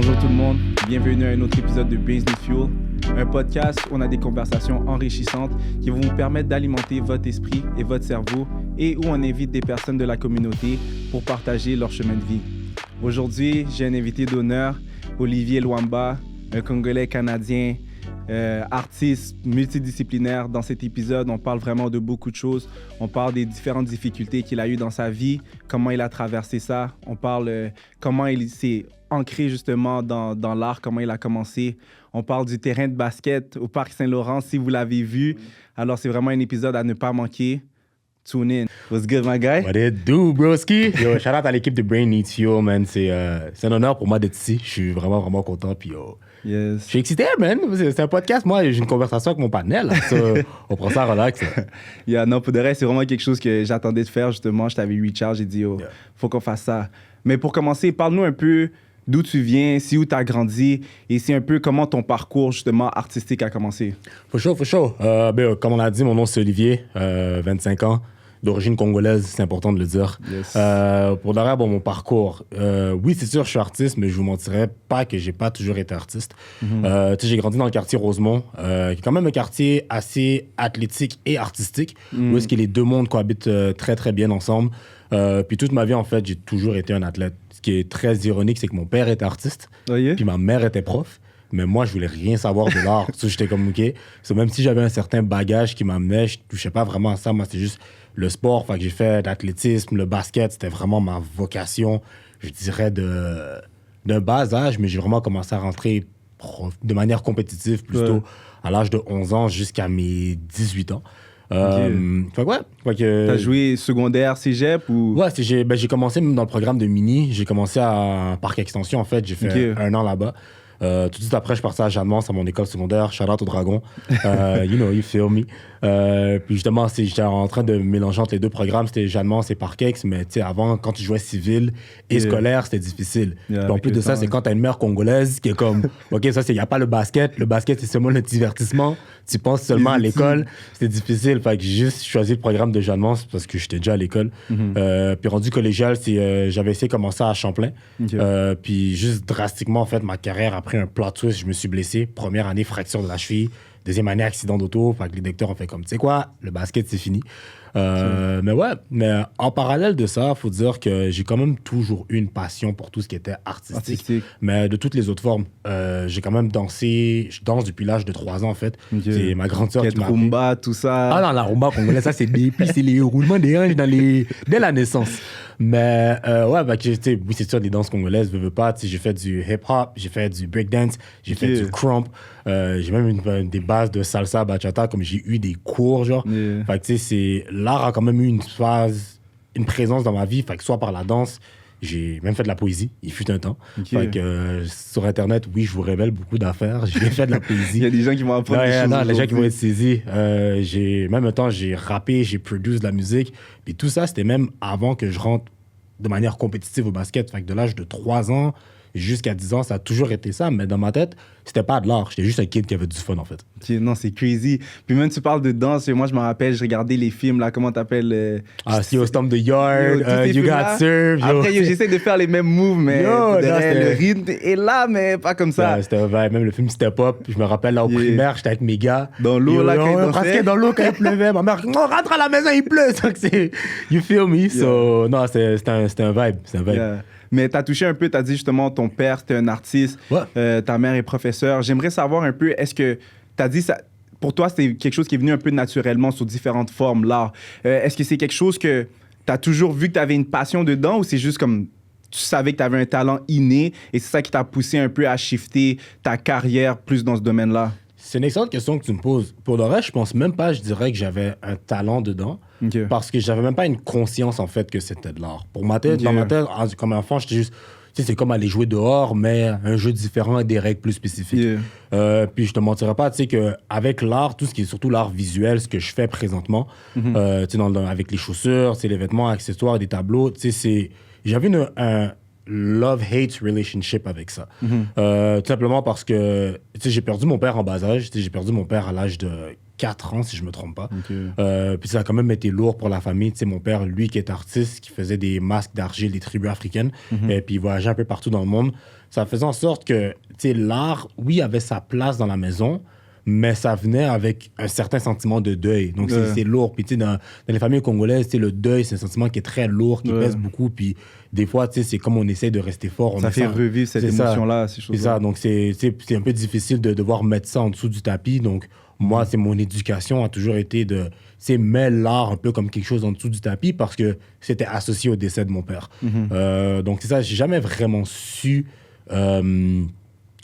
Bonjour tout le monde, bienvenue à un autre épisode de Business Fuel, un podcast où on a des conversations enrichissantes qui vont vous permettre d'alimenter votre esprit et votre cerveau et où on invite des personnes de la communauté pour partager leur chemin de vie. Aujourd'hui, j'ai un invité d'honneur, Olivier Luamba, un Congolais canadien, artiste multidisciplinaire. Dans cet épisode, on parle vraiment de beaucoup de choses. On parle des différentes difficultés qu'il a eues dans sa vie, comment il a traversé ça. On parle comment il s'est ancré justement dans l'art, comment il a commencé. On parle du terrain de basket au Parc Saint-Laurent, si vous l'avez vu. Alors, c'est vraiment un épisode à ne pas manquer. Tune in. What's good, my guy? What it do, broski? Yo, shout out à l'équipe de Brain Needs Fuel, man. C'est un honneur pour moi d'être ici. Je suis vraiment content. Puis, yo, Yes. je suis excité, man. C'est un podcast. Moi, j'ai une conversation avec mon panel. On prend ça relax. Yeah, non, pour de vrai, c'est vraiment quelque chose que j'attendais de faire, justement. Je t'avais reach out, j'ai dit, oh, faut qu'on fasse ça. Mais pour commencer, parle-nous un peu d'où tu viens, si où tu as grandi, et c'est un peu comment ton parcours, justement, artistique a commencé. For sure. Comme on l'a dit, mon nom, c'est Olivier, 25 ans. D'origine congolaise, c'est important de le dire. Yes. Pour le reste, mon parcours, oui, c'est sûr, je suis artiste, mais je vous mentirais pas que j'ai pas toujours été artiste. J'ai grandi dans le quartier Rosemont, qui est quand même un quartier assez athlétique et artistique, où est-ce que les deux mondes cohabitent très, très bien ensemble. Puis toute ma vie, en fait, j'ai toujours été un athlète. Ce qui est très ironique, c'est que mon père était artiste, puis ma mère était prof. Mais moi, je voulais rien savoir de l'art. J'étais comme, OK. Même si j'avais un certain bagage qui m'amenait, je touchais pas vraiment à ça. Moi, c'était juste le sport. Fait que j'ai fait l'athlétisme, le basket. C'était vraiment ma vocation, je dirais, d'un bas âge. Mais j'ai vraiment commencé à rentrer de manière compétitive plutôt à l'âge de 11 ans jusqu'à mes 18 ans. Fait que T'as joué secondaire, cégep ou... Ouais, j'ai commencé même dans le programme de mini. J'ai commencé à Parc Extension, en fait. J'ai fait un an là-bas. Tout de suite après, je suis parti à Jeanne-Mance, à mon école secondaire. Shout out au Dragon. You feel me. Puis justement, j'étais en train de mélanger entre les deux programmes. C'était Jeanne-Mance et Parc-Ex. Mais tu sais, avant, quand tu jouais civil et scolaire, c'était difficile. Puis en plus de ça, c'est quand t'as une mère congolaise qui est comme, OK, ça, il n'y a pas le basket. Le basket, c'est seulement le divertissement. Tu penses seulement à l'école. C'était difficile. Fait que j'ai juste choisi le programme de Jeanne-Mance parce que j'étais déjà à l'école. Puis rendu collégial, j'avais essayé de commencer à Champlain. Puis juste drastiquement, en fait, ma carrière a pris un plot twist. Je me suis blessé. Première année, fracture de la cheville. Deuxième année, accident d'auto. Fait que les docteurs ont fait comme, tu sais quoi, le basket, c'est fini. Mais en parallèle de ça, il faut dire que j'ai quand même toujours eu une passion pour tout ce qui était artistique. Mais de toutes les autres formes. J'ai quand même dansé. Je danse depuis l'âge de 3 ans, en fait. C'est ma grande sœur qui m'a appris. Rumba, tout ça. Ah non, la rumba congolaise, ça, c'est les roulements des hanches dès la naissance. Mais oui, c'est sûr, des danses congolaises, veux pas. J'ai fait du hip-hop, j'ai fait du breakdance, j'ai fait du crump. J'ai même des bases de salsa, bachata, comme j'ai eu des cours, genre. Fait que tu sais, l'art a quand même eu une présence dans ma vie, fait que soit par la danse, j'ai même fait de la poésie, il fut un temps. Fait que sur Internet, oui, je vous révèle beaucoup d'affaires. J'ai fait de la poésie. Il y a des gens qui vont apprendre des choses. Non, les gens qui vont être saisis. Même un temps, j'ai rappé, j'ai produit de la musique. Puis tout ça, c'était même avant que je rentre de manière compétitive au basket. Fait que de l'âge de 3 ans jusqu'à 10 ans, ça a toujours été ça. Mais dans ma tête, c'était pas de l'art. J'étais juste un kid qui avait du fun, en fait. Non, c'est crazy. Puis même, tu parles de danse. Moi, je me rappelle, je regardais les films, là, comment t'appelles... Yo, Stomp the Yard, You Got Served. Après, j'essaie de faire les mêmes moves, mais le rythme est là, mais pas comme ça. C'était un vibe. Même le film Step Up. Je me rappelle, là, au primaire, j'étais avec mes gars. Dans l'eau, là, quand il dansait. Dans l'eau, quand il pleuvait. Ma mère, on rentre à la maison, il pleut. Donc, you feel me? So, non, c'était un vibe. C'est un vibe. Yeah. Mais tu as touché un peu, tu as dit justement, ton père, c'était un artiste, ta mère est professeure. J'aimerais savoir un peu, est-ce que tu as dit ça, pour toi, c'est quelque chose qui est venu un peu naturellement sous différentes formes, l'art. Est-ce que c'est quelque chose que tu as toujours vu que tu avais une passion dedans ou c'est juste comme tu savais que tu avais un talent inné et c'est ça qui t'a poussé un peu à shifter ta carrière plus dans ce domaine-là? C'est une excellente question que tu me poses. Pour le reste, je pense même pas, je dirais que j'avais un talent dedans. Parce que j'avais même pas une conscience, en fait, que c'était de l'art. Pour ma tête, dans ma tête, comme enfant, j'étais juste... Tu sais, c'est comme aller jouer dehors, mais un jeu différent et des règles plus spécifiques. Puis je te mentirais pas, tu sais, qu'avec l'art, tout ce qui est surtout l'art visuel, ce que je fais présentement, tu sais, avec les chaussures, les vêtements, accessoires, des tableaux, tu sais, j'avais un love-hate relationship avec ça. Tout simplement parce que, tu sais, j'ai perdu mon père en bas âge. J'ai perdu mon père à l'âge de 4 ans, si je me trompe pas. Puis ça a quand même été lourd pour la famille. Tu sais, mon père, lui, qui est artiste, qui faisait des masques d'argile des tribus africaines, et puis il voyageait un peu partout dans le monde. Ça faisait en sorte que, tu sais, l'art, oui, avait sa place dans la maison, mais ça venait avec un certain sentiment de deuil. Donc, c'est lourd. Puis, tu sais, dans les familles congolaises, tu sais, le deuil, c'est un sentiment qui est très lourd, qui pèse beaucoup. Puis, des fois, tu sais, c'est comme on essaie de rester fort. Ça fait revivre cette émotion-là, ces choses-là. C'est ça. Donc, c'est un peu difficile de devoir mettre ça en dessous du tapis. Donc, moi, c'est mon éducation a toujours été de, tu sais, mettre l'art un peu comme quelque chose en dessous du tapis parce que c'était associé au décès de mon père. Donc, c'est ça. J'ai jamais vraiment su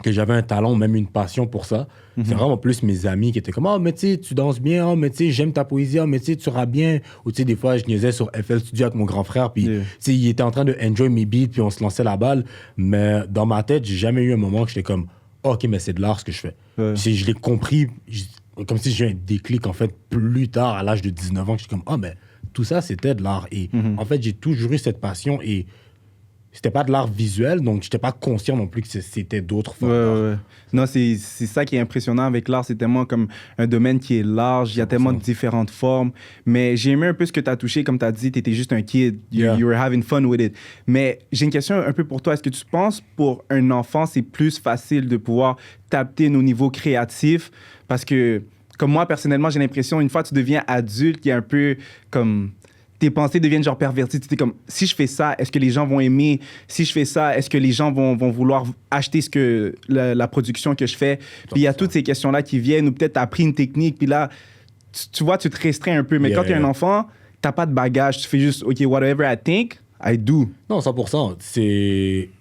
que j'avais un talent, même une passion pour ça. C'est vraiment plus mes amis qui étaient comme « Oh, mais tu sais, tu danses bien. Oh, mais tu sais, j'aime ta poésie. Oh, mais tu sais, tu rappes bien. » Ou tu sais, des fois, je niaisais sur FL Studio avec mon grand frère. Puis, tu sais, il était en train de enjoy mes beats. Puis, on se lançait la balle. Mais dans ma tête, j'ai jamais eu un moment où j'étais comme oh, « OK, mais c'est de l'art ce que je fais. » Je l'ai compris comme si j'ai eu un déclic, en fait, plus tard, à l'âge de 19 ans. J'étais comme « Oh, mais tout ça, c'était de l'art. » Et en fait, j'ai toujours eu cette passion. Et c'était pas de l'art visuel, donc j'étais pas conscient non plus que c'était d'autres formes d'art. Non, c'est ça qui est impressionnant avec l'art. C'est tellement comme un domaine qui est large. Il y a tellement de différentes formes. Mais j'ai aimé un peu ce que tu as touché. Comme tu as dit, tu étais juste un kid. You were having fun with it. Mais j'ai une question un peu pour toi. Est-ce que tu penses pour un enfant, c'est plus facile de pouvoir t'adapter au niveau créatif? Parce que, comme moi, personnellement, j'ai l'impression, une fois que tu deviens adulte, il y a un peu comme tes pensées deviennent genre perverties. Tu es comme, si je fais ça, est-ce que les gens vont aimer? Si je fais ça, est-ce que les gens vont vouloir acheter la production que je fais? Puis il y a toutes ces questions-là qui viennent, ou peut-être tu as appris une technique, puis là, tu vois, tu te restreins un peu. Mais quand tu es un enfant, tu n'as pas de bagage. Tu fais juste, OK, whatever I think, I do. Non, 100%.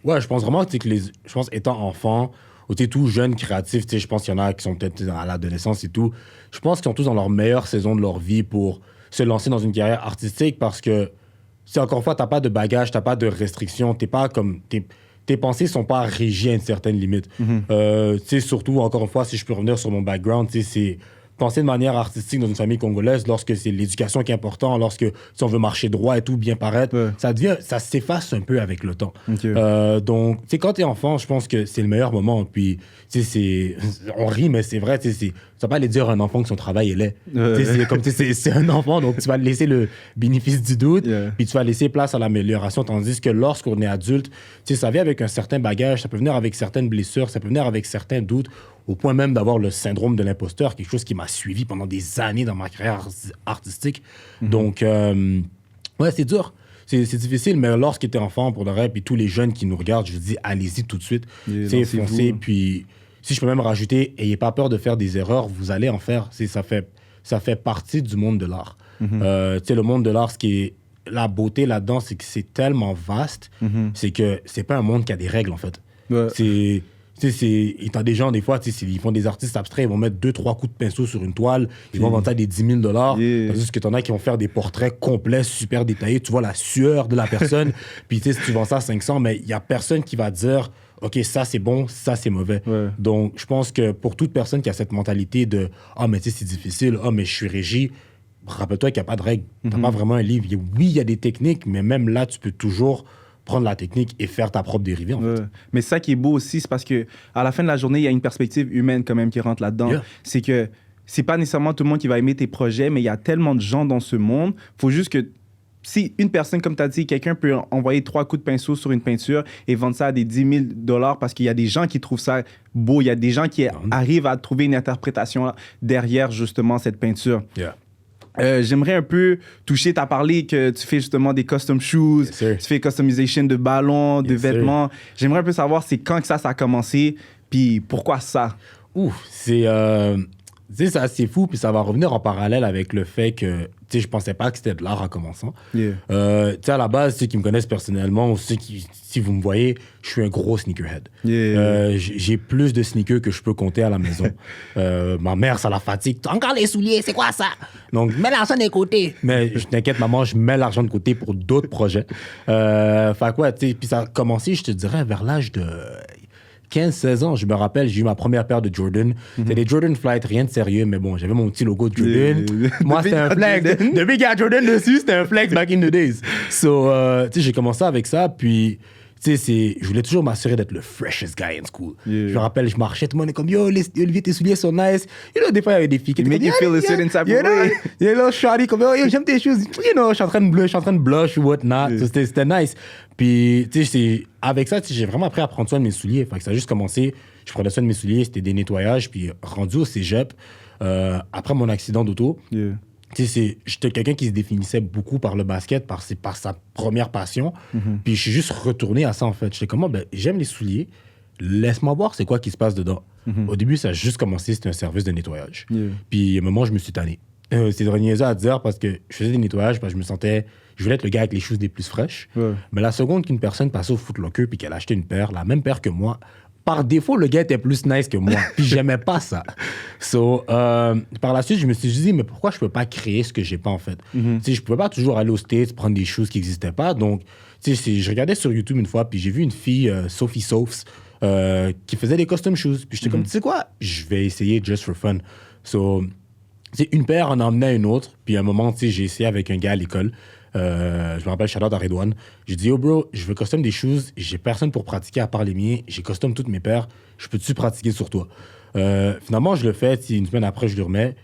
Ouais, je pense vraiment que je pense étant enfant, ou tu es tout jeune, créatif, tu sais, je pense qu'il y en a qui sont peut-être à l'adolescence et tout. Je pense qu'ils sont tous dans leur meilleure saison de leur vie pour se lancer dans une carrière artistique parce que, c'est encore une fois, t'as pas de bagage, t'as pas de restrictions, t'es pas comme... Tes pensées sont pas régies à une certaine limite. Tu sais, surtout, encore une fois, si je peux revenir sur mon background, tu sais, c'est penser de manière artistique dans une famille congolaise, lorsque c'est l'éducation qui est importante, lorsque si on veut marcher droit et tout, bien paraître, ça s'efface un peu avec le temps. Donc, tu sais, quand t'es enfant, je pense que c'est le meilleur moment. Puis, tu sais, on rit, mais c'est vrai, tu sais, ça va pas aller dire à un enfant que son travail est laid. C'est un enfant, donc tu vas laisser le bénéfice du doute, puis tu vas laisser place à l'amélioration. Tandis que lorsqu'on est adulte, tu sais, ça vient avec un certain bagage, ça peut venir avec certaines blessures, ça peut venir avec certains doutes, au point même d'avoir le syndrome de l'imposteur, quelque chose qui m'a suivi pendant des années dans ma carrière artistique. Donc, ouais, c'est dur. C'est difficile, mais lorsqu'il était enfant, pour de vrai, puis tous les jeunes qui nous regardent, je dis, allez-y tout de suite. C'est foncez, puis si je peux même rajouter, ayez pas peur de faire des erreurs, vous allez en faire. Ça fait partie du monde de l'art. Tu sais, le monde de l'art, ce qui est la beauté là-dedans, c'est que c'est tellement vaste, c'est que c'est pas un monde qui a des règles, en fait. Tu sais, t'as des gens, des fois, ils font des artistes abstraits, ils vont mettre 2-3 coups de pinceau sur une toile, ils vont vendre des 10 000 $. Tandis que t'en as qui vont faire des portraits complets, super détaillés, tu vois la sueur de la personne, puis tu sais, si tu vends ça à 500, mais il y a personne qui va dire OK, ça c'est bon, ça c'est mauvais. Donc, je pense que pour toute personne qui a cette mentalité de ah, mais tu sais, c'est difficile, ah, mais je suis régi, rappelle-toi qu'il n'y a pas de règles. T'as pas vraiment un livre. Oui, il y a des techniques, mais même là, tu peux toujours prendre la technique et faire ta propre dérivée, en fait. Mais ça qui est beau aussi, c'est parce que à la fin de la journée, il y a une perspective humaine quand même qui rentre là-dedans. C'est que c'est pas nécessairement tout le monde qui va aimer tes projets, mais il y a tellement de gens dans ce monde. Faut juste que si une personne, comme tu as dit, quelqu'un peut envoyer 3 coups de pinceau sur une peinture et vendre ça à des 10 000 $ parce qu'il y a des gens qui trouvent ça beau, il y a des gens qui arrivent à trouver une interprétation derrière justement cette peinture. J'aimerais un peu toucher, tu as parlé que tu fais justement des custom shoes, tu fais customization de ballons, de vêtements. J'aimerais un peu savoir c'est quand que ça a commencé, puis pourquoi ça? C'est assez fou, puis ça va revenir en parallèle avec le fait que, tu sais, je pensais pas que c'était de l'art en commençant. Tu sais, à la base, ceux qui me connaissent personnellement, ou ceux qui, si vous me voyez, je suis un gros sneakerhead. J'ai plus de sneakers que je peux compter à la maison. Ma mère, ça la fatigue. T'as encore les souliers, c'est quoi ça? Donc, mets l'argent de côté. Mais je t'inquiète, maman, je mets l'argent de côté pour d'autres projets. Fait quoi, tu sais, puis ça a commencé, je te dirais, vers l'âge de 15-16 ans, je me rappelle, j'ai eu ma première paire de Jordan. C'était des Jordan Flight, rien de sérieux, mais bon, j'avais mon petit logo de Jordan. Moi, c'était un flex. Depuis qu'il y a Jordan dessus, c'était un flex back in the days. So, tu sais, j'ai commencé avec ça, puis, je voulais toujours m'assurer d'être le freshest guy in school. Je me rappelle, je marchais, tout le monde est comme, yo, Olivier, tes souliers sont nice. Des fois, il y avait des filles qui étaient comme, you feel a certain type of way. Il y a un shawty comme, yo, j'aime tes choses. Je suis en train de blush ou whatnot. C'était nice. Puis, avec ça, j'ai vraiment appris à prendre soin de mes souliers. Fait que ça a juste commencé, je prenais soin de mes souliers, c'était des nettoyages. Puis, rendu au cégep, après mon accident d'auto, j'étais quelqu'un qui se définissait beaucoup par le basket, par sa première passion. Puis je suis juste retourné à ça, en fait. J'étais comme, j'aime les souliers. Laisse-moi voir c'est quoi qui se passe dedans. Au début, ça a juste commencé, c'était un service de nettoyage. Puis à un moment, je me suis tanné. C'est de niaiser à dire parce que je faisais des nettoyages, parce que je voulais être le gars avec les choses les plus fraîches. Mais la seconde qu'une personne passait au Foot Locker puis qu'elle achetait une paire, la même paire que moi, par défaut, le gars était plus nice que moi. Puis j'aimais pas ça. Par la suite, je me suis dit, mais pourquoi je peux pas créer ce que j'ai pas, en fait? Je pouvais pas toujours aller aux States, prendre des choses qui n'existaient pas. Donc, je regardais sur YouTube une fois, puis j'ai vu une fille, Sophie Sophs, qui faisait des custom shoes. Puis j'étais comme, tu sais quoi? Je vais essayer just for fun. Une paire en emmenait une autre. Puis à un moment, j'ai essayé avec un gars à l'école. Je me rappelle, shout-out à Redouane. J'ai dit, oh bro, je veux custom des shoes. J'ai personne pour pratiquer à part les miens. J'ai custom toutes mes paires. Je peux-tu pratiquer sur toi? Finalement, je le fais. Une semaine après, je le remets.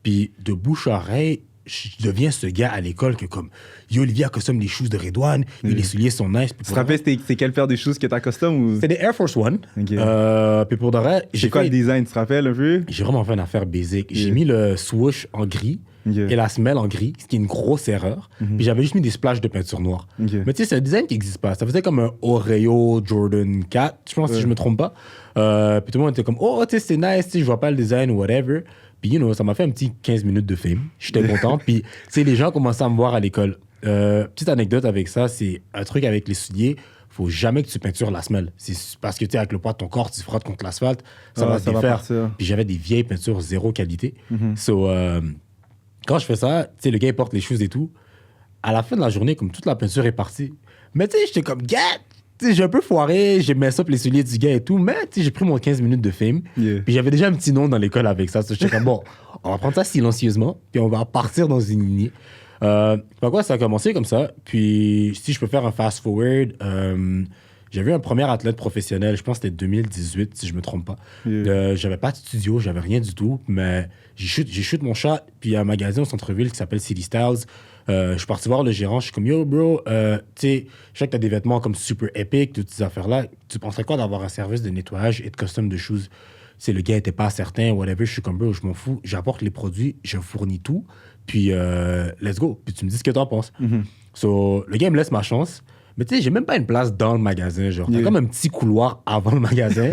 Puis de bouche à oreille, je deviens ce gars à l'école que comme, yo, Olivier a custom les shoes de Redouane. Les souliers sont nice. Tu te rappelles, c'est quelle paire de shoes que t'as custom? Ou... C'était des Air Force One. Puis pour de vrai... C'est quoi le design, tu te rappelles un peu? J'ai vraiment fait une affaire basic. J'ai mis le swoosh en gris. Et la semelle en gris, ce qui est une grosse erreur. Puis j'avais juste mis des splashes de peinture noire. Mais c'est un design qui n'existe pas. Ça faisait comme un Oreo Jordan 4, je pense, si je me trompe pas. Puis tout le monde était comme, oh, c'est nice, je vois pas le design ou whatever. Puis, ça m'a fait un petit 15 minutes de fame. J'étais content. Puis, les gens commençaient à me voir à l'école. Petite anecdote avec ça, c'est un truc avec les souliers. Faut jamais que tu peintures la semelle. C'est parce que, avec le poids de ton corps, tu frottes contre l'asphalte, ça va se défaire. Puis, j'avais des vieilles peintures zéro qualité. Quand je fais ça, le gars, il porte les choses et tout. À la fin de la journée, comme toute la peinture est partie, mais j'étais comme, gars, j'ai un peu foiré, j'ai mis ça pour les souliers du gars et tout, mais j'ai pris mon 15 minutes de fame. Puis j'avais déjà un petit nom dans l'école avec ça. J'étais comme, bon, on va prendre ça silencieusement, puis on va partir dans une lignée. Pourquoi ça a commencé comme ça? Puis si je peux faire un fast-forward, j'avais eu un premier athlète professionnel, je pense que c'était 2018, si je me trompe pas. J'avais pas de studio, j'avais rien du tout, mais j'ai shoot mon shot, puis il y a un magasin au centre-ville qui s'appelle City Styles. Je suis parti voir le gérant, je suis comme, yo, bro, tu sais, je sais que t'as des vêtements comme super épiques, toutes ces affaires-là. Tu penserais quoi d'avoir un service de nettoyage et de custom de shoes? Le gars était pas certain, whatever. Je suis comme, bro, je m'en fous, j'apporte les produits, je fournis tout, puis let's go. Puis tu me dis ce que t'en penses. Le gars me laisse ma chance. Mais tu sais, j'ai même pas une place dans le magasin. Genre, t'as comme un petit couloir avant le magasin.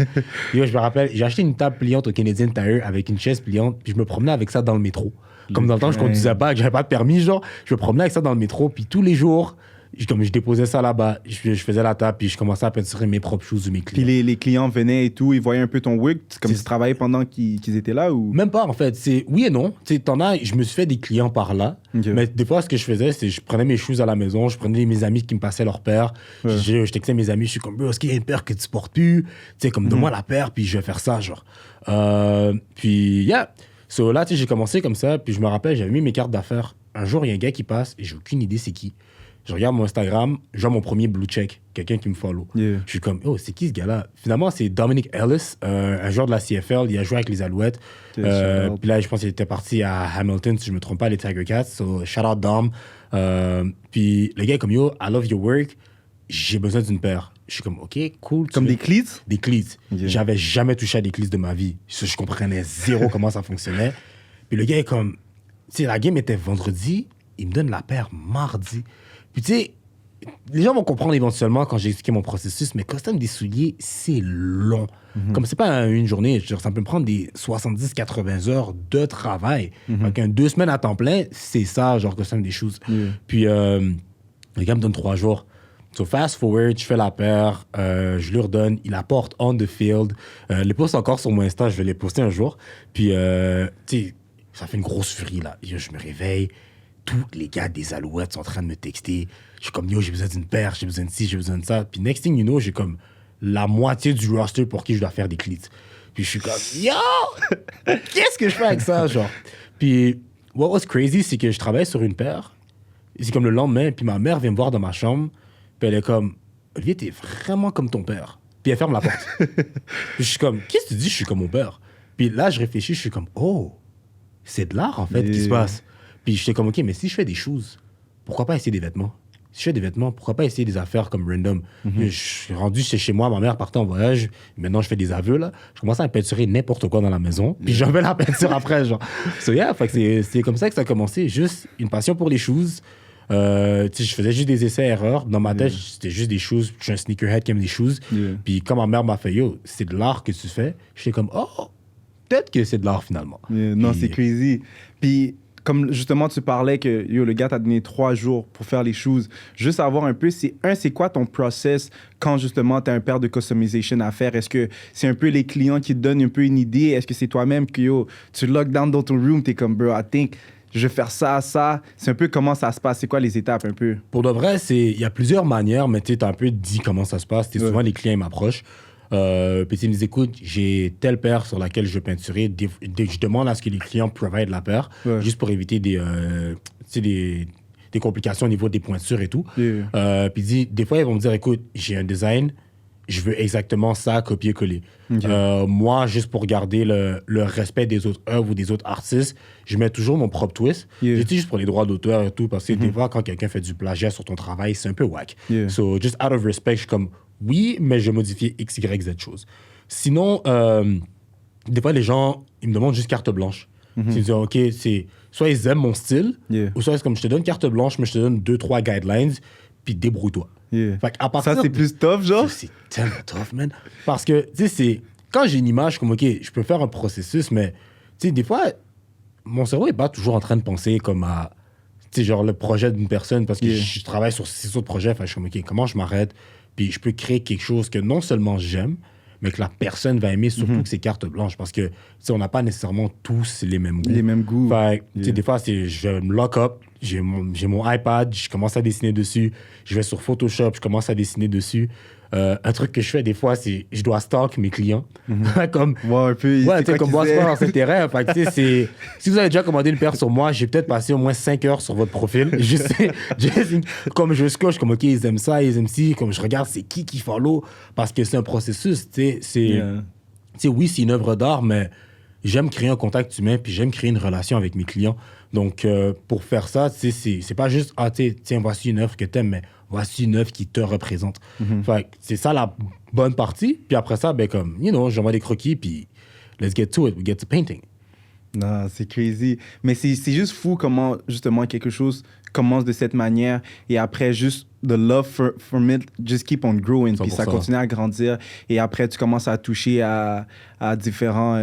Yo, je me rappelle, j'ai acheté une table pliante au Canadian Tire avec une chaise pliante, puis je me promenais avec ça dans le métro. Comme dans le temps, je conduisais pas, que j'avais pas de permis, genre, je me promenais avec ça dans le métro, puis tous les jours, je déposais ça là-bas, je faisais la table, puis je commençais à peinturer mes propres choses de mes clients. Puis les clients venaient et tout, ils voyaient un peu ton work, comme tu travaillais pendant qu'ils étaient là ou... Même pas, en fait. C'est oui et non. Tu sais, je me suis fait des clients par là, mais des fois, ce que je faisais, c'est je prenais mes choses à la maison, je prenais mes amis qui me passaient leur paire, je textais mes amis, je suis comme, bro, est-ce qu'il y a une paire que tu portes plus? Tu sais, comme, donne-moi la paire, puis je vais faire ça, genre. Puis, yeah. Là, tu sais, j'ai commencé comme ça, puis je me rappelle, j'avais mis mes cartes d'affaires. Un jour, il y a un gars qui passe, et j'ai aucune idée c'est qui. Je regarde mon Instagram, je vois mon premier blue check, quelqu'un qui me follow. Je suis comme, oh, c'est qui ce gars-là? Finalement, c'est Dominic Ellis, un joueur de la CFL. Il a joué avec les Alouettes. Puis là, je pense qu'il était parti à Hamilton, si je ne me trompe pas, les Tiger Cats. Shout out Dom. Puis le gars est comme, yo, I love your work. J'ai besoin d'une paire. Je suis comme, OK, cool. Comme des cleats? Des cleats. J'avais jamais touché à des cleats de ma vie. Je comprenais zéro comment ça fonctionnait. Puis le gars est comme, tu sais, la game était vendredi, il me donne la paire mardi. Puis tu sais, les gens vont comprendre éventuellement quand j'ai expliqué mon processus, mais custom des souliers, c'est long. Comme c'est pas une journée, ça peut me prendre des 70-80 heures de travail. Donc 2 semaines à temps plein, c'est ça, genre custom des choses. Puis le gars me donne 3 jours. Fast forward, je fais la paire, je lui redonne, il apporte on the field. Les poste encore sur mon Insta, je vais les poster un jour. Puis, tu sais, ça fait une grosse furie, là. Je me réveille, tous les gars des Alouettes sont en train de me texter. Je suis comme, yo, j'ai besoin d'une paire, j'ai besoin de ci, j'ai besoin de ça. Puis, next thing you know, j'ai comme la moitié du roster pour qui je dois faire des cleats. Puis, je suis comme, yo, qu'est-ce que je fais avec ça, genre? Puis, what was crazy, c'est que je travaille sur une paire. C'est comme le lendemain, puis ma mère vient me voir dans ma chambre. Puis elle est comme, Olivier, t'es vraiment comme ton père. Puis elle ferme la porte. Puis je suis comme, qu'est-ce que tu dis, je suis comme mon père? Puis là, je réfléchis, je suis comme, oh, c'est de l'art, en fait, qui se passe. Puis j'étais comme, OK, mais si je fais des choses, pourquoi pas essayer des vêtements? Si je fais des vêtements, pourquoi pas essayer des affaires comme random? Je suis rendu chez moi, ma mère partait en voyage, maintenant je fais des aveux, là. Je commençais à peinturer n'importe quoi dans la maison, puis j'avais la peinture après, genre. So yeah, fait que c'est comme ça que ça a commencé, juste une passion pour les choses. Je faisais juste des essais-erreurs. Dans ma tête, c'était juste des choses. Je suis un sneakerhead qui aime les choses. Puis quand ma mère m'a fait, yo, c'est de l'art que tu fais, j'étais comme, oh, peut-être que c'est de l'art finalement. Non, c'est crazy. Puis comme justement tu parlais que yo, le gars t'a donné 3 jours pour faire les choses, juste savoir un peu, c'est quoi ton process quand justement t'as un paire de customization à faire? Est-ce que c'est un peu les clients qui te donnent un peu une idée? Est-ce que c'est toi-même que yo, tu lock down dans ton room, t'es comme bro, I think je vais faire ça. C'est un peu comment ça se passe. C'est quoi les étapes un peu? Pour de vrai, il y a plusieurs manières, mais tu as un peu dit comment ça se passe. Souvent, les clients m'approchent. Puis ils me disent, écoute, j'ai telle paire sur laquelle je veux peinturer. Je demande à ce que les clients provide la paire, juste pour éviter des complications au niveau des pointures et tout. Puis des fois, ils vont me dire, écoute, j'ai un design, je veux exactement ça, copier-coller. Moi, juste pour garder le respect des autres œuvres ou des autres artistes, je mets toujours mon propre twist. Juste pour les droits d'auteur et tout, parce que des fois, quand quelqu'un fait du plagiat sur ton travail, c'est un peu whack. So, just out of respect, je suis comme, oui, mais je modifie X, Y, Z choses. Sinon, des fois, les gens, ils me demandent juste carte blanche. Ils me disent, OK, soit ils aiment mon style, ou soit c'est comme, je te donne carte blanche, mais je te donne 2-3 guidelines, puis débrouille-toi. Fait à partir ça, c'est plus tough, genre? C'est tellement tough, man. Parce que, tu sais, quand j'ai une image, comme, OK, je peux faire un processus, mais, tu sais, des fois, mon cerveau n'est pas toujours en train de penser comme à, tu sais, genre le projet d'une personne, parce que je travaille sur 6 autres projets. Fait je suis comme, OK, comment je m'arrête? Puis je peux créer quelque chose que non seulement j'aime, mais que la personne va aimer, surtout que c'est carte blanche. Parce que, tu sais, on n'a pas nécessairement tous les mêmes goûts. Les mêmes goûts. Fait tu sais, des fois, je me lock up, j'ai mon iPad, je commence à dessiner dessus. Je vais sur Photoshop, je commence à dessiner dessus. Un truc que je fais des fois, c'est je dois stalk mes clients. Comme, un peu, ouais, tu sais, comme moi, c'est pas dans cet terrain. Fait que, tu sais, si vous avez déjà commandé une paire sur moi, j'ai peut-être passé au moins 5 heures sur votre profil. Comme je scotche, comme, OK, ils aiment ça, ils aiment ci. Comme je regarde, c'est qui follow. Parce que c'est un processus, tu sais. Oui, c'est une œuvre d'art, mais j'aime créer un contact humain, puis j'aime créer une relation avec mes clients. Donc, pour faire ça, c'est pas juste, tiens, voici une œuvre que t'aimes, mais voici une œuvre qui te représente. Fait que c'est ça la bonne partie. Puis après ça, ben comme, j'envoie des croquis, puis let's get to it, we get to painting. Non, c'est crazy. Mais c'est juste fou comment, justement, quelque chose commence de cette manière et après, juste the love from it, just keep on growing. Puis ça continue à grandir. Et après, tu commences à toucher à différents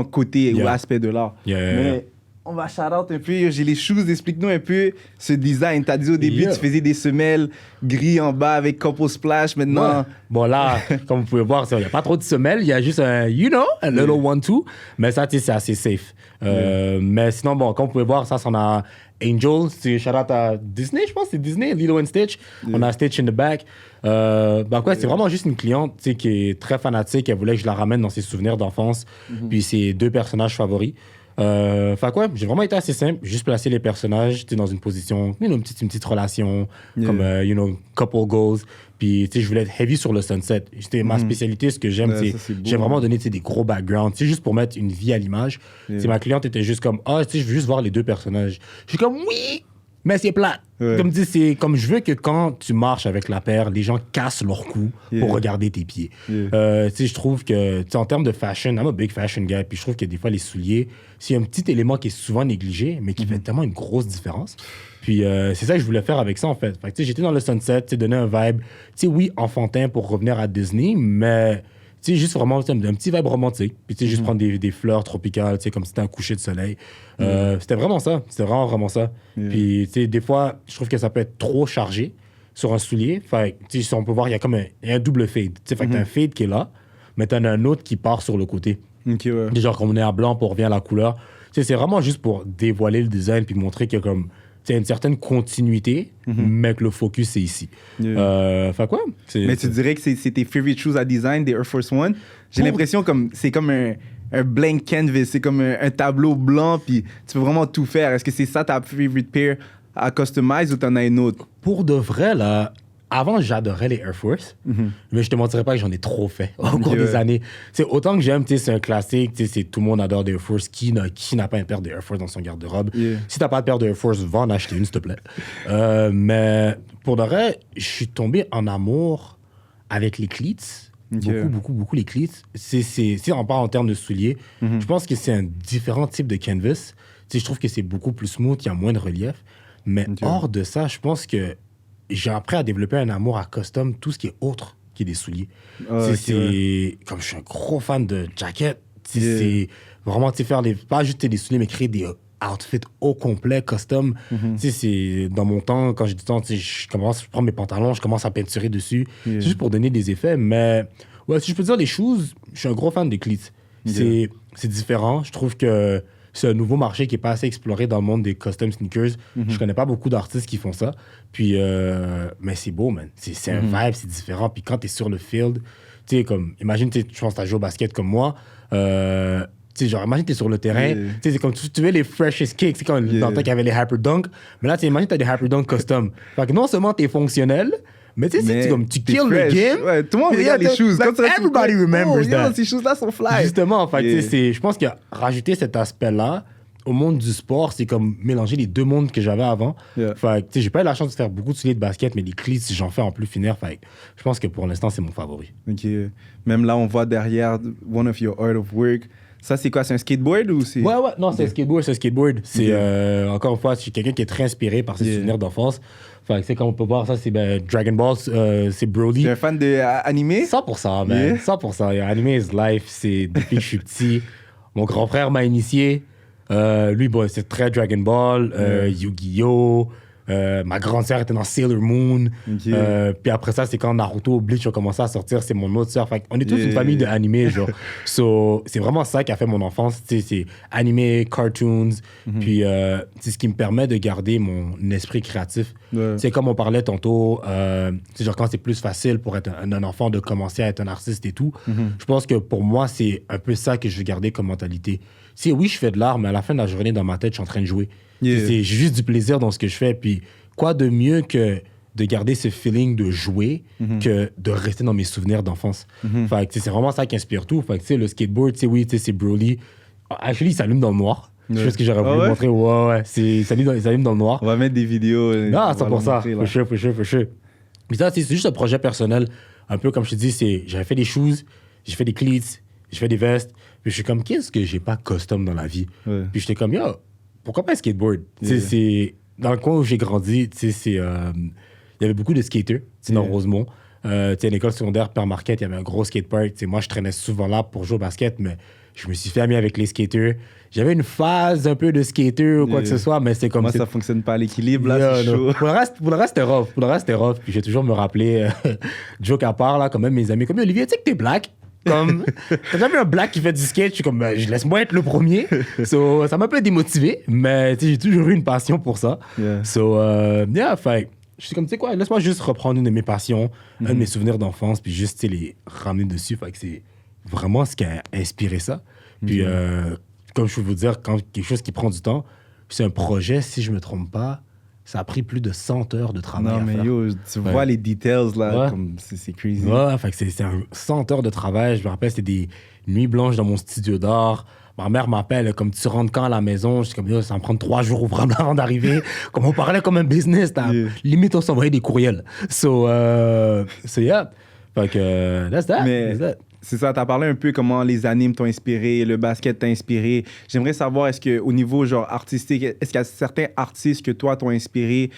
côtés ou aspects de l'art. Mais on va shout-out un peu. J'ai les shoes. Explique-nous un peu ce design. Tu as dit au début, tu faisais des semelles gris en bas avec couple splash. Maintenant... Ouais. Bon, là, comme vous pouvez voir, il n'y a pas trop de semelles. Il y a juste un, a little 1-2. Mais ça, c'est assez safe. Mais sinon, bon, comme vous pouvez voir, ça, on a Angel. C'est shout-out à Disney, je pense. C'est Disney, Lilo and Stitch. On a Stitch in the back. C'est vraiment juste une cliente qui est très fanatique. Elle voulait que je la ramène dans ses souvenirs d'enfance. Puis ses 2 personnages favoris. J'ai vraiment été assez simple, juste placer les personnages dans une position, une petite relation, comme, couple goals. Puis, je voulais être heavy sur le sunset. Ma spécialité, ce que j'aime, j'aime vraiment donner des gros backgrounds, juste pour mettre une vie à l'image. Ma cliente était juste comme, je veux juste voir les 2 personnages. Je suis comme, oui, mais c'est plate. Comme dit, c'est comme je veux que quand tu marches avec la paire, les gens cassent leur cou pour regarder tes pieds. Je trouve que, en termes de fashion, I'm a big fashion guy, puis je trouve que des fois, les souliers, c'est un petit élément qui est souvent négligé, mais qui fait tellement une grosse différence. Puis c'est ça que je voulais faire avec ça, en fait. J'étais dans le sunset, donner un vibe, oui, enfantin pour revenir à Disney, mais... juste vraiment un petit vibe romantique. Puis juste prendre des fleurs tropicales, comme si c'était un coucher de soleil. C'était vraiment ça. C'était vraiment ça. Puis, des fois, je trouve que ça peut être trop chargé sur un soulier. Fait si on peut voir, il y a comme un double fade. Fait que t'as un fade qui est là, mais t'en as un autre qui part sur le côté. Genre, comme on est à blanc, pour revient à la couleur. C'est vraiment juste pour dévoiler le design puis montrer qu'il y a comme... une certaine continuité, mais que le focus, c'est ici. Mais tu dirais que c'est tes favorite shoes à design, des Air Force One? J'ai l'impression comme c'est comme un blank canvas, c'est comme un tableau blanc, puis tu peux vraiment tout faire. Est-ce que c'est ça ta favorite pair à customize ou t'en as une autre? Pour de vrai, là, avant, j'adorais les Air Force, mais je te mentirais pas que j'en ai trop fait au cours des années. C'est autant que j'aime, c'est un classique, tout le monde adore des Air Force. Qui n'a pas une paire de Air Force dans son garde-robe? Si t'as pas de paire de Air Force, va en acheter une, s'il te plaît. Mais pour de vrai, je suis tombé en amour avec les cleats. Beaucoup les cleats. Si on parle en termes de souliers, je pense que c'est un différent type de canvas. Je trouve que c'est beaucoup plus smooth, il y a moins de relief. Mais hors de ça, je pense que j'ai appris à développer un amour à custom, tout ce qui est autre qui est des souliers. Comme je suis un gros fan de jacket, c'est vraiment faire pas juste des souliers, mais créer des outfits au complet, custom. C'est dans mon temps, quand j'ai du temps, je prends mes pantalons, je commence à peinturer dessus. C'est juste pour donner des effets. Mais ouais, si je peux dire les choses, je suis un gros fan des cleats. C'est différent. Je trouve que c'est un nouveau marché qui n'est pas assez exploré dans le monde des custom sneakers. Je connais pas beaucoup d'artistes qui font ça. Puis, mais c'est beau, man. C'est un vibe, c'est différent. Puis quand tu es sur le field, tu sais, comme, imagine, je pense que tu as joué au basket comme moi. Genre, imagine, t'es sur le terrain. C'est comme tu veux les freshest kicks. C'est comme dans le temps qu'il y avait les Hyper Dunk. Mais là, imagine, t'as des Hyper Dunk custom. Fait que non seulement t'es fonctionnel, mais tu sais, tu kills le game. Ouais, tout le monde regarde les shoes. Like, everybody remembers that. Ces shoes-là sont fly. Justement, je pense que rajouter cet aspect-là au monde du sport, c'est comme mélanger les deux mondes que j'avais avant. Fait que, j'ai pas eu la chance de faire beaucoup de souliers de basket, mais les cleats, j'en fais en plus finir. Fait que, je pense que pour l'instant, c'est mon favori. OK. Même là, on voit derrière one of your art of work. Ça, c'est quoi? C'est un skateboard ou c'est... Ouais. Non, c'est un skateboard. C'est, encore une fois, je suis quelqu'un qui est très inspiré par ses souvenirs d'enfance. Fait que, comme on peut voir, ça, c'est Dragon Ball, c'est Broly. Tu es un fan d'animé? 100%, man. 100%. Anime is life. C'est depuis que je suis petit. Mon grand frère m'a initié. Lui, c'est très Dragon Ball, Yu-Gi-Oh! Ma grande sœur était dans Sailor Moon. Puis après ça, c'est quand Naruto, Bleach ont commencé à sortir, c'est mon autre sœur. Fait on est tous une famille d'animés, genre. C'est vraiment ça qui a fait mon enfance. C'est animé, cartoons. Puis c'est ce qui me permet de garder mon esprit créatif. C'est comme on parlait tantôt, genre quand c'est plus facile pour être un enfant de commencer à être un artiste et tout. Je pense que pour moi, c'est un peu ça que je veux garder comme mentalité. Oui, je fais de l'art, mais à la fin de la journée, dans ma tête, je suis en train de jouer. J'ai juste du plaisir dans ce que je fais. Puis quoi de mieux que de garder ce feeling de jouer que de rester dans mes souvenirs d'enfance. Fait que c'est vraiment ça qui inspire tout. Fait que le skateboard, c'est Broly. Actually, il s'allume dans le noir. Je sais ce que j'aurais voulu montrer. Ouais. Il s'allume dans le noir. On va mettre des vidéos. Non, c'est pour ça. For sure. Mais ça, c'est juste un projet personnel. Un peu comme je te dis, j'avais fait des shoes, j'ai fait des cleats, j'ai fait des vestes. Puis je suis comme, qu'est-ce que j'ai pas custom dans la vie? Puis j'étais comme, pourquoi pas un skateboard? C'est dans le coin où j'ai grandi, il y avait beaucoup de skaters dans Rosemont. À l'école secondaire Père Marquette, il y avait un gros skatepark. Moi, je traînais souvent là pour jouer au basket, mais je me suis fait ami avec les skaters. J'avais une phase un peu de skater ou quoi que ce soit, mais c'est comme... Moi, ça fonctionne pas à l'équilibre, là, c'est chaud. Pour le reste, c'était rough. Puis j'ai toujours me rappeler, joke à part, là, quand même, mes amis, comme Olivier, tu sais que t'es black? Comme, t'as jamais vu un black qui fait du skate? Je suis comme, je laisse-moi être le premier. Ça m'a un peu démotivé, mais j'ai toujours eu une passion pour ça. Fait je suis comme, tu sais quoi, laisse-moi juste reprendre une de mes passions, un de mes souvenirs d'enfance, puis juste les ramener dessus. Fait que c'est vraiment ce qui a inspiré ça. Puis, comme je peux vous dire, quand quelque chose qui prend du temps, c'est un projet, si je me trompe pas, ça a pris plus de 100 heures de travail. Non, mais tu vois les details, là, comme c'est crazy. Ouais, fait que c'est 100 heures de travail. Je me rappelle, c'était des nuits blanches dans mon studio d'art. Ma mère m'appelle, comme tu rentres quand à la maison? Je suis comme, ça va me prendre 3 jours ouvrables avant d'arriver. Comme on parlait comme un business, limite on s'envoyait des courriels. Yeah. Fait que, that's that. C'est ça, tu as parlé un peu comment les animes t'ont inspiré, le basket t'a inspiré. J'aimerais savoir, est-ce qu'au niveau genre artistique, est-ce qu'il y a certains artistes que toi t'ont inspiré,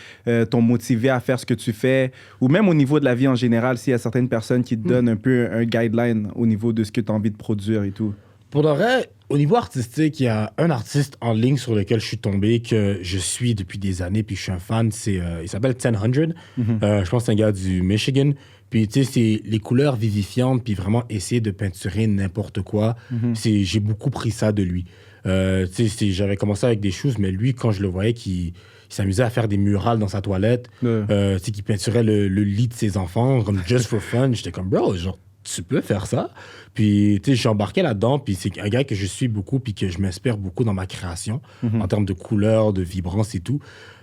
t'ont motivé à faire ce que tu fais, ou même au niveau de la vie en général, s'il y a certaines personnes qui te donnent un peu un guideline au niveau de ce que tu as envie de produire et tout? Pour le vrai, au niveau artistique, il y a un artiste en ligne sur lequel je suis tombé, que je suis depuis des années, puis je suis un fan, il s'appelle 100. Je pense que c'est un gars du Michigan. Puis, tu sais, c'est les couleurs vivifiantes, puis vraiment essayer de peinturer n'importe quoi. J'ai beaucoup pris ça de lui. Tu sais, j'avais commencé avec des choses, mais lui, quand je le voyais, il s'amusait à faire des murales dans sa toilette. Tu sais, qu'il peinturait le lit de ses enfants, comme just for fun. J'étais comme, bro, genre, tu peux faire ça? Puis, tu sais, j'ai embarqué là-dedans, puis c'est un gars que je suis beaucoup, puis que je m'inspire beaucoup dans ma création, en termes de couleurs, de vibrance et tout.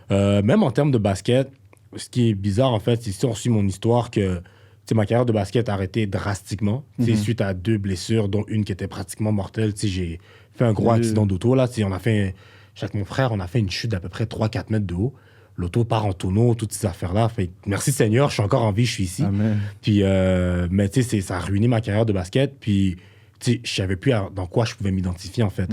Même en termes de basket, ce qui est bizarre, en fait, c'est si on suit mon histoire que ma carrière de basket a arrêté drastiquement. Suite à 2 blessures, dont une qui était pratiquement mortelle. J'ai fait un gros accident d'auto. Là, avec mon frère, on a fait une chute d'à peu près 3-4 mètres de haut. L'auto part en tonneau, toutes ces affaires-là. Merci Seigneur, je suis encore en vie, je suis ici. Amen. Puis, mais ça a ruiné ma carrière de basket. Puis, je savais plus dans quoi je pouvais m'identifier, en fait.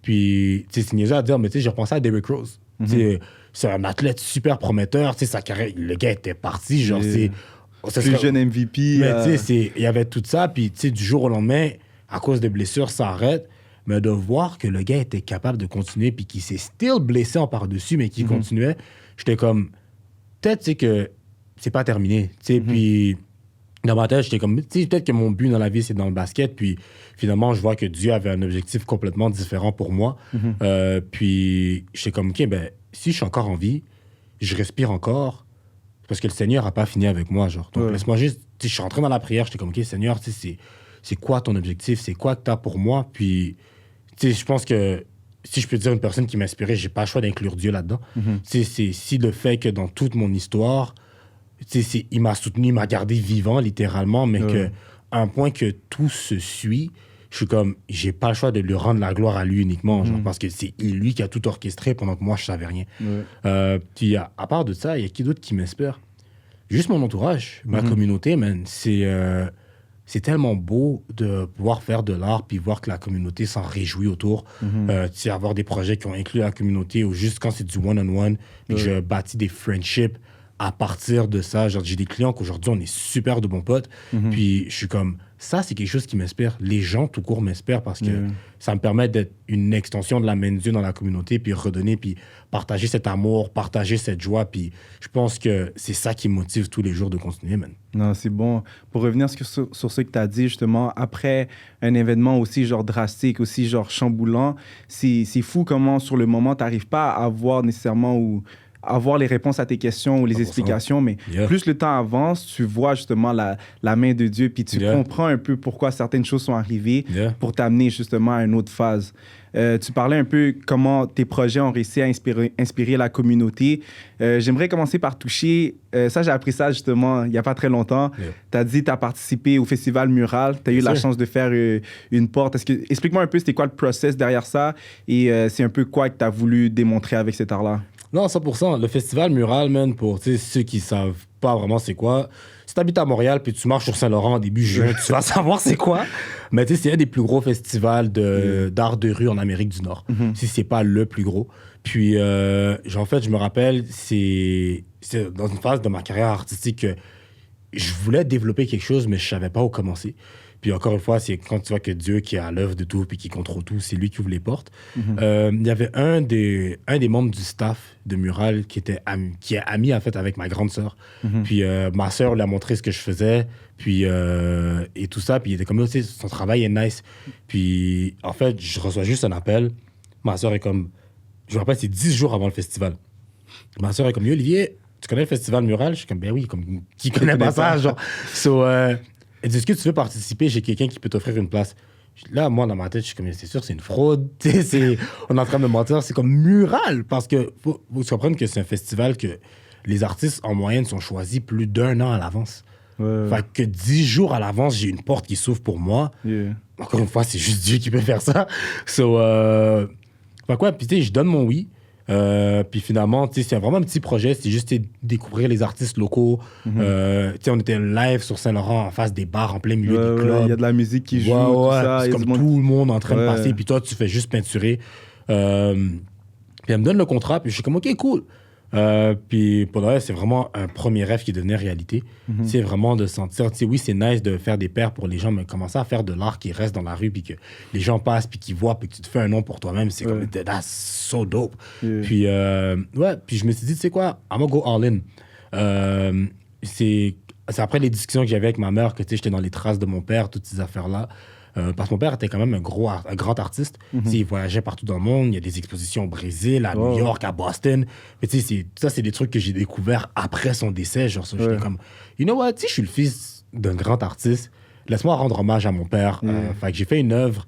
Puis, c'est niaiseux à dire, mais j'ai repensé à Derrick Rose. C'est un athlète super prometteur. Sa carrière, le gars était parti. Genre, plus jeune MVP. Mais il y avait tout ça. Puis, du jour au lendemain, à cause des blessures, ça arrête. Mais de voir que le gars était capable de continuer, puis qu'il s'est still blessé en par-dessus, mais qu'il continuait, j'étais comme, peut-être, que c'est pas terminé. Puis, dans ma tête, j'étais comme, peut-être que mon but dans la vie, c'est dans le basket. Puis, finalement, je vois que Dieu avait un objectif complètement différent pour moi. Puis, j'étais comme, OK, ben, si je suis encore en vie, je respire encore, parce que le Seigneur n'a pas fini avec moi, genre. Donc, laisse-moi juste... Je suis rentré dans la prière, j'étais comme, OK, Seigneur, c'est quoi ton objectif? C'est quoi que tu as pour moi? Puis, je pense que si je peux dire une personne qui m'inspirait, j'ai pas le choix d'inclure Dieu là-dedans. C'est le fait que dans toute mon histoire, il m'a soutenu, il m'a gardé vivant, littéralement, mais qu'à un point que tout se suit, je suis comme, j'ai pas le choix de lui rendre la gloire à lui uniquement, genre, parce que c'est lui qui a tout orchestré pendant que moi, je savais rien. Puis, à part de ça, il y a qui d'autre qui m'inspire? Juste mon entourage, ma communauté, man. C'est tellement beau de pouvoir faire de l'art puis voir que la communauté s'en réjouit autour. Avoir des projets qui ont inclus la communauté ou juste quand c'est du one-on-one, puis que je bâtis des friendships à partir de ça. Genre, j'ai des clients qu'aujourd'hui, on est super de bons potes. Puis je suis comme, ça, c'est quelque chose qui m'inspire. Les gens, tout court, m'inspirent parce que ça me permet d'être une extension de la main de Dieu dans la communauté, puis redonner, puis partager cet amour, partager cette joie. Puis je pense que c'est ça qui me motive tous les jours de continuer, man. Non, c'est bon. Pour revenir sur ce que tu as dit, justement, après un événement aussi genre drastique, aussi genre chamboulant, c'est fou comment, sur le moment, tu n'arrives pas à avoir nécessairement ou avoir les réponses à tes questions ou les explications, mais plus le temps avance, tu vois justement la main de Dieu, puis tu comprends un peu pourquoi certaines choses sont arrivées pour t'amener justement à une autre phase. Tu parlais un peu comment tes projets ont réussi à inspirer la communauté. J'aimerais commencer par toucher... ça, j'ai appris ça justement il n'y a pas très longtemps. Tu as dit que tu as participé au Festival Mural. Tu as eu la chance de faire une porte. Explique-moi un peu c'était quoi le process derrière ça et c'est un peu quoi que tu as voulu démontrer avec cet art-là. Non, 100%. Le Festival Mural, man, pour ceux qui savent pas vraiment c'est quoi, si tu habites à Montréal puis tu marches sur Saint-Laurent début juin, tu vas savoir c'est quoi. Mais c'est un des plus gros festivals d'art de rue en Amérique du Nord. Si c'est pas le plus gros. Puis, en fait, je me rappelle, c'est dans une phase de ma carrière artistique que je voulais développer quelque chose, mais je savais pas où commencer. Puis encore une fois, c'est quand tu vois que Dieu qui est à l'œuvre de tout puis qui contrôle tout, c'est lui qui ouvre les portes. Il y avait un des membres du staff de Mural qui est ami en fait avec ma grande sœur. Puis ma sœur lui a montré ce que je faisais, puis et tout ça. Puis il était comme, son travail est nice. Puis en fait, je reçois juste un appel. Ma sœur est comme, je me rappelle, c'est 10 jours avant le festival. Ma sœur est comme, Olivier, tu connais le Festival Mural? Je suis comme, ben oui, comme qui connaît pas ça, genre. Elle dit, est-ce que tu veux participer? J'ai quelqu'un qui peut t'offrir une place. Là, moi, dans ma tête, je suis comme, c'est sûr, c'est une fraude. On est en train de me mentir. C'est comme Mural. Parce que faut comprendre que c'est un festival que les artistes, en moyenne, sont choisis plus d'1 an à l'avance. Fait que 10 jours à l'avance, j'ai une porte qui s'ouvre pour moi. Encore une fois, c'est juste Dieu qui peut faire ça. Puis je donne mon oui. Puis finalement, c'est vraiment un petit projet. C'est juste découvrir les artistes locaux. On était live sur Saint-Laurent en face des bars en plein milieu des clubs. Il y a de la musique qui joue, tout ça. C'est comme tout le monde en train de passer. Puis toi, tu fais juste peinturer. Puis elle me donne le contrat. Puis je suis comme, OK, cool. Puis pour le reste, c'est vraiment un premier rêve qui devenait réalité. C'est vraiment de sentir, oui, c'est nice de faire des paires pour les gens, mais commencer à faire de l'art qui reste dans la rue, puis que les gens passent, puis qu'ils voient, puis que tu te fais un nom pour toi-même, c'est comme, that's so dope. Puis, puis je me suis dit, tu sais quoi, I'm gonna go all in. C'est après les discussions que j'avais avec ma mère que j'étais dans les traces de mon père, toutes ces affaires-là. Parce que mon père était quand même un grand artiste. Il voyageait partout dans le monde. Il y a des expositions au Brésil, à New York, à Boston. Mais ça, c'est des trucs que j'ai découverts après son décès. Genre, j'étais comme, you know what, je suis le fils d'un grand artiste. Laisse-moi rendre hommage à mon père. Fait que j'ai fait une œuvre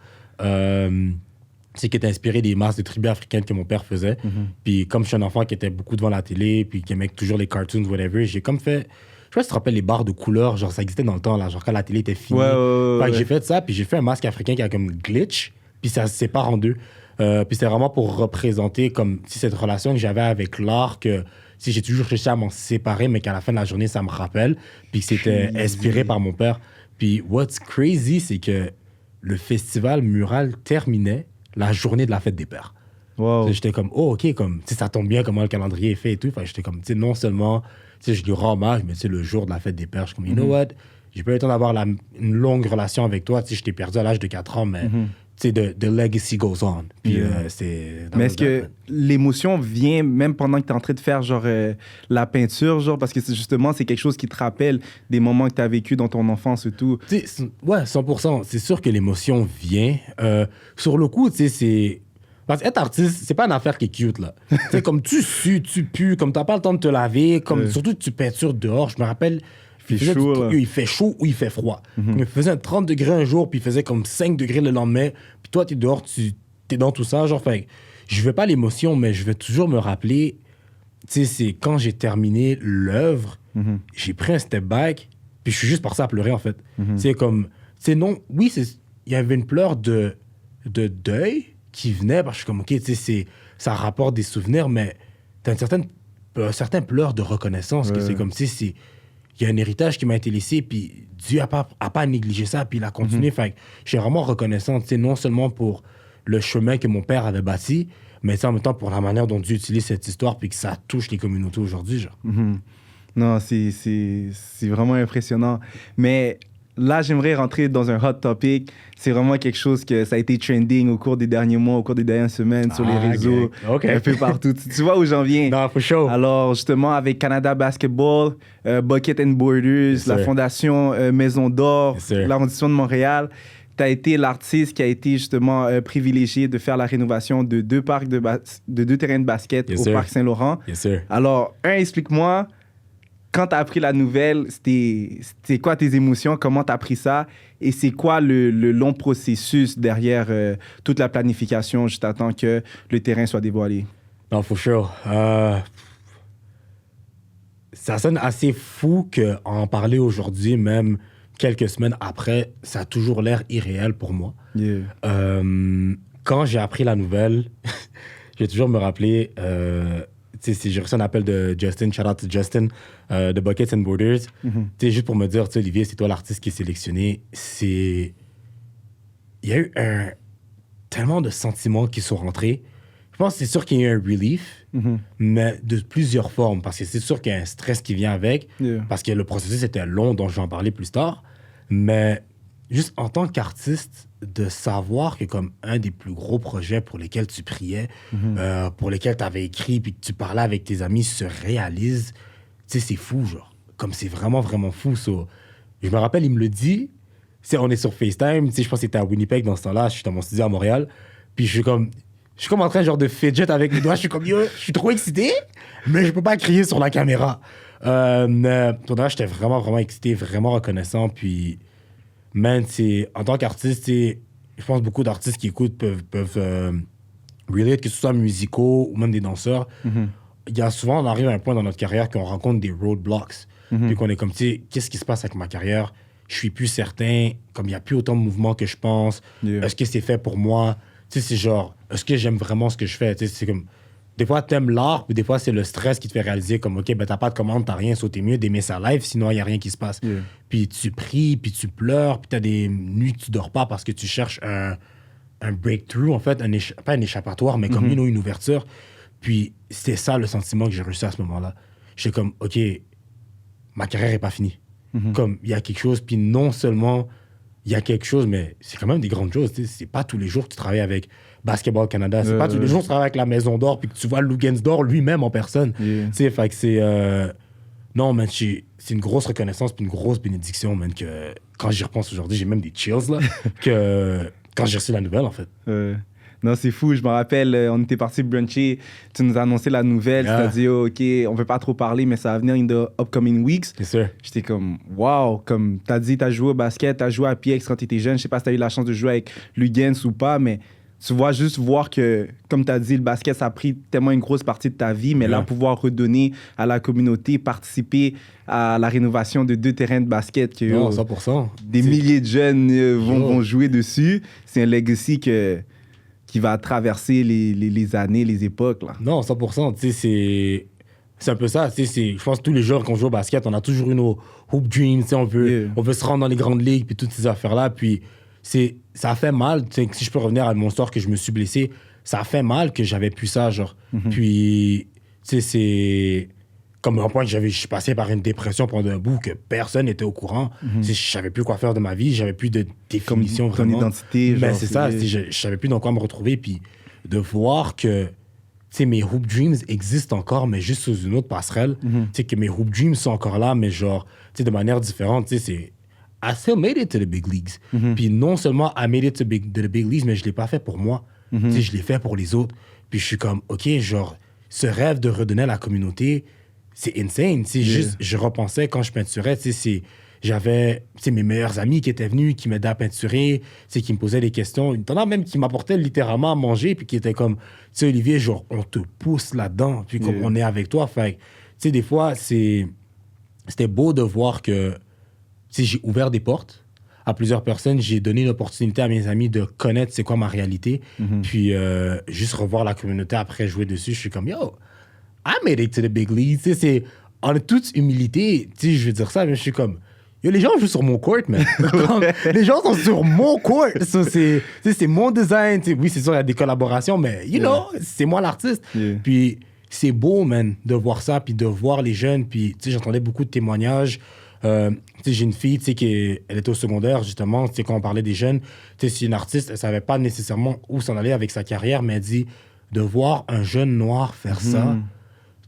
qui était inspiré des masses de tribus africaines que mon père faisait. Puis comme je suis un enfant qui était beaucoup devant la télé, puis qui aimait toujours les cartoons, whatever, j'ai comme fait... Je sais pas si tu te rappelles les barres de couleurs, genre ça existait dans le temps, là, genre quand la télé était finie. Fait que j'ai fait ça, puis j'ai fait un masque africain qui a comme glitch, puis ça se sépare en deux. Puis c'est vraiment pour représenter comme si cette relation que j'avais avec l'art, que si j'ai toujours cherché à m'en séparer, mais qu'à la fin de la journée, ça me rappelle, puis que c'était inspiré par mon père. Puis what's crazy, c'est que le festival mural terminait la journée de la fête des pères. Wow. J'étais comme, oh, OK, comme, ça tombe bien comment le calendrier est fait et tout. Enfin, j'étais comme, tu sais, non seulement, tu sais, je lui rends hommage, mais tu sais, le jour de la fête des pères, je suis comme, you know what, j'ai pas eu le temps d'avoir une longue relation avec toi. Tu sais, je t'ai perdu à l'âge de 4 ans, mais tu sais, the legacy goes on. Puis c'est... Mais est-ce que l'émotion vient même pendant que tu es en train de faire, genre, la peinture, genre, parce que c'est quelque chose qui te rappelle des moments que tu as vécu dans ton enfance et tout? Tu sais, ouais, 100%. C'est sûr que l'émotion vient. Sur le coup, tu sais, c'est... Parce qu'être artiste, c'est pas une affaire qui est cute, là. Tu sais, comme tu sues, tu pues, comme t'as pas le temps de te laver, comme surtout tu peintures dehors. Je me rappelle, il fait chaud ou il fait froid. Il faisait 30 degrés un jour, puis il faisait comme 5 degrés le lendemain. Puis toi, t'es dehors, t'es dans tout ça. Genre, fait, je veux pas l'émotion, mais je vais toujours me rappeler, tu sais, c'est quand j'ai terminé l'œuvre, j'ai pris un step back, puis je suis juste parti à pleurer, en fait. C'est comme, c'est non, oui, il y avait une pleure de deuil qui venait, parce que je suis comme, OK, tu sais, ça rapporte des souvenirs, mais t'as un certain pleur de reconnaissance, que c'est comme si il y a un héritage qui m'a été laissé, puis Dieu a pas négligé ça, puis il a continué. Fait que je suis vraiment reconnaissant, tu sais, non seulement pour le chemin que mon père avait bâti, mais en même temps pour la manière dont Dieu utilise cette histoire, puis que ça touche les communautés aujourd'hui, genre. Non, c'est vraiment impressionnant. Mais là, j'aimerais rentrer dans un hot topic. C'est vraiment quelque chose que ça a été trending au cours des derniers mois, au cours des dernières semaines, sur les réseaux, un peu partout. Tu vois où j'en viens? Non, for sure. Alors, justement, avec Canada Basketball, Bucket and Borders, la fondation Maison d'Or, l'arrondissement de Montréal, tu as été l'artiste qui a été justement privilégié de faire la rénovation de 2 parcs de 2 terrains de basket au Parc Saint-Laurent. Alors, explique-moi, quand tu as appris la nouvelle, c'était quoi tes émotions? Comment tu as pris ça? Et c'est quoi le long processus derrière toute la planification juste à temps que le terrain soit dévoilé? Non, for sure. Ça sonne assez fou qu'en parler aujourd'hui, même quelques semaines après, ça a toujours l'air irréel pour moi. Quand j'ai appris la nouvelle, je vais toujours me rappeler... j'ai reçu un appel de Justin, shout out to Justin, de Buckets and Borders. Juste pour me dire, Olivier, c'est toi l'artiste qui est sélectionné. Il y a eu tellement de sentiments qui sont rentrés. Je pense que c'est sûr qu'il y a eu un relief, mais de plusieurs formes. Parce que c'est sûr qu'il y a un stress qui vient avec, parce que le processus était long, dont je vais en parler plus tard. Mais juste en tant qu'artiste, de savoir que comme un des plus gros projets pour lesquels tu priais, pour lesquels tu avais écrit, puis que tu parlais avec tes amis, se réalise, tu sais, c'est fou, genre. Comme c'est vraiment, vraiment fou. So, je me rappelle, il me le dit, on est sur FaceTime, tu sais, je pense que c'était à Winnipeg dans ce temps-là, je suis dans mon studio à Montréal, puis je suis comme en train genre de fidget avec mes doigts, je suis comme, yo, je suis trop excité, mais je peux pas crier sur la caméra. Pendant j'étais vraiment, vraiment excité, vraiment reconnaissant, puis... Man, en tant qu'artiste, je pense que beaucoup d'artistes qui écoutent peuvent relate, que ce soit musicaux ou même des danseurs. Il y a souvent, on arrive à un point dans notre carrière qu'on rencontre des roadblocks. Puis qu'on est comme, tu sais, qu'est-ce qui se passe avec ma carrière? Je suis plus certain, comme il n'y a plus autant de mouvements que je pense. Est-ce que c'est fait pour moi? Tu sais, c'est genre, est-ce que j'aime vraiment ce que je fais? Tu sais, c'est comme... Des fois, t'aimes l'art, puis des fois, c'est le stress qui te fait réaliser comme, OK, ben t'as pas de commande, t'as rien, t'es mieux d'aimer sa live, sinon il n'y a rien qui se passe. Puis tu pries, puis tu pleures, puis t'as des nuits que tu dors pas parce que tu cherches un breakthrough, en fait, pas un échappatoire, mais comme une ouverture. Puis c'est ça le sentiment que j'ai reçu à ce moment-là. J'étais comme, OK, ma carrière est pas finie. Comme, il y a quelque chose, puis non seulement il y a quelque chose, mais c'est quand même des grandes choses. C'est pas tous les jours que tu travailles avec Basketball Canada. C'est pas tous les jours que tu travailles avec la Maison d'Or puis que tu vois Lugansdor lui-même en personne. Fait que c'est... Non, man, c'est une grosse reconnaissance puis une grosse bénédiction, man, que quand j'y repense aujourd'hui, j'ai même des chills, là, que quand j'ai reçu la nouvelle, en fait. Non, c'est fou. Je me rappelle, on était parti bruncher. Tu nous as annoncé la nouvelle. Tu as dit, oh, OK, on ne peut pas trop parler, mais ça va venir in the upcoming weeks. Yes, sir. J'étais comme, wow. Comme tu as dit, tu as joué au basket, tu as joué à PX quand tu étais jeune. Je ne sais pas si tu as eu la chance de jouer avec Lugens ou pas, mais tu vois, juste voir que, comme tu as dit, le basket, ça a pris tellement une grosse partie de ta vie, mais là, pouvoir redonner à la communauté, participer à la rénovation de 2 terrains de basket, que 100%. Des milliers de jeunes vont jouer dessus, c'est un legacy qui va traverser les années, les époques. Là. Non, 100%. Tu sais, c'est un peu ça. Tu sais, je pense que tous les joueurs, quand on joue au basket, on a toujours eu nos hoop dreams. Tu sais, on veut se rendre dans les grandes ligues, puis toutes ces affaires-là. Puis ça a fait mal. Tu sais, si je peux revenir à mon histoire que je me suis blessé, ça a fait mal que j'avais plus ça, genre. Puis, tu sais, c'est comme un point que je suis passé par une dépression pendant un bout que personne n'était au courant. Je savais plus quoi faire de ma vie, j'avais plus de définition comme vraiment. Ton identité. Ben, c'est ça, je savais plus dans quoi me retrouver. Puis de voir que mes hoop dreams existent encore, mais juste sous une autre passerelle. Tu sais, que mes hoop dreams sont encore là, mais genre, tu sais, de manière différente. Tu sais, c'est I still made it to the big leagues. Puis non seulement I made it to the big leagues, mais je l'ai pas fait pour moi. Tu sais, je l'ai fait pour les autres. Puis je suis comme, OK, genre, ce rêve de redonner à la communauté, c'est insane. C'est juste, je repensais quand je peinturais, tu sais, j'avais mes meilleurs amis qui étaient venus, qui m'aidaient à peinturer, qui me posaient des questions. Il y en a même qui m'apportaient littéralement à manger, puis qui étaient comme, tu sais, Olivier, genre, on te pousse là-dedans, puis comme on est avec toi. Fait tu sais, des fois, c'était beau de voir que, tu sais, j'ai ouvert des portes à plusieurs personnes. J'ai donné l'opportunité à mes amis de connaître c'est quoi ma réalité. Puis juste revoir la communauté après jouer dessus, je suis comme, yo, I made it to the big league. Tu sais, c'est en toute humilité, tu sais, je veux dire ça, mais je suis comme, yo, les gens jouent sur mon court, man. Les gens sont sur mon court. So, c'est mon design. T'sais, oui, c'est sûr, il y a des collaborations, mais, you know, c'est moi l'artiste. Puis c'est beau, man, de voir ça, puis de voir les jeunes. Puis, tu sais, j'entendais beaucoup de témoignages. Tu sais, j'ai une fille, tu sais, elle était au secondaire, justement. Tu sais, quand on parlait des jeunes, tu sais, c'est une artiste, elle savait pas nécessairement où s'en aller avec sa carrière, mais elle dit, de voir un jeune noir faire ça,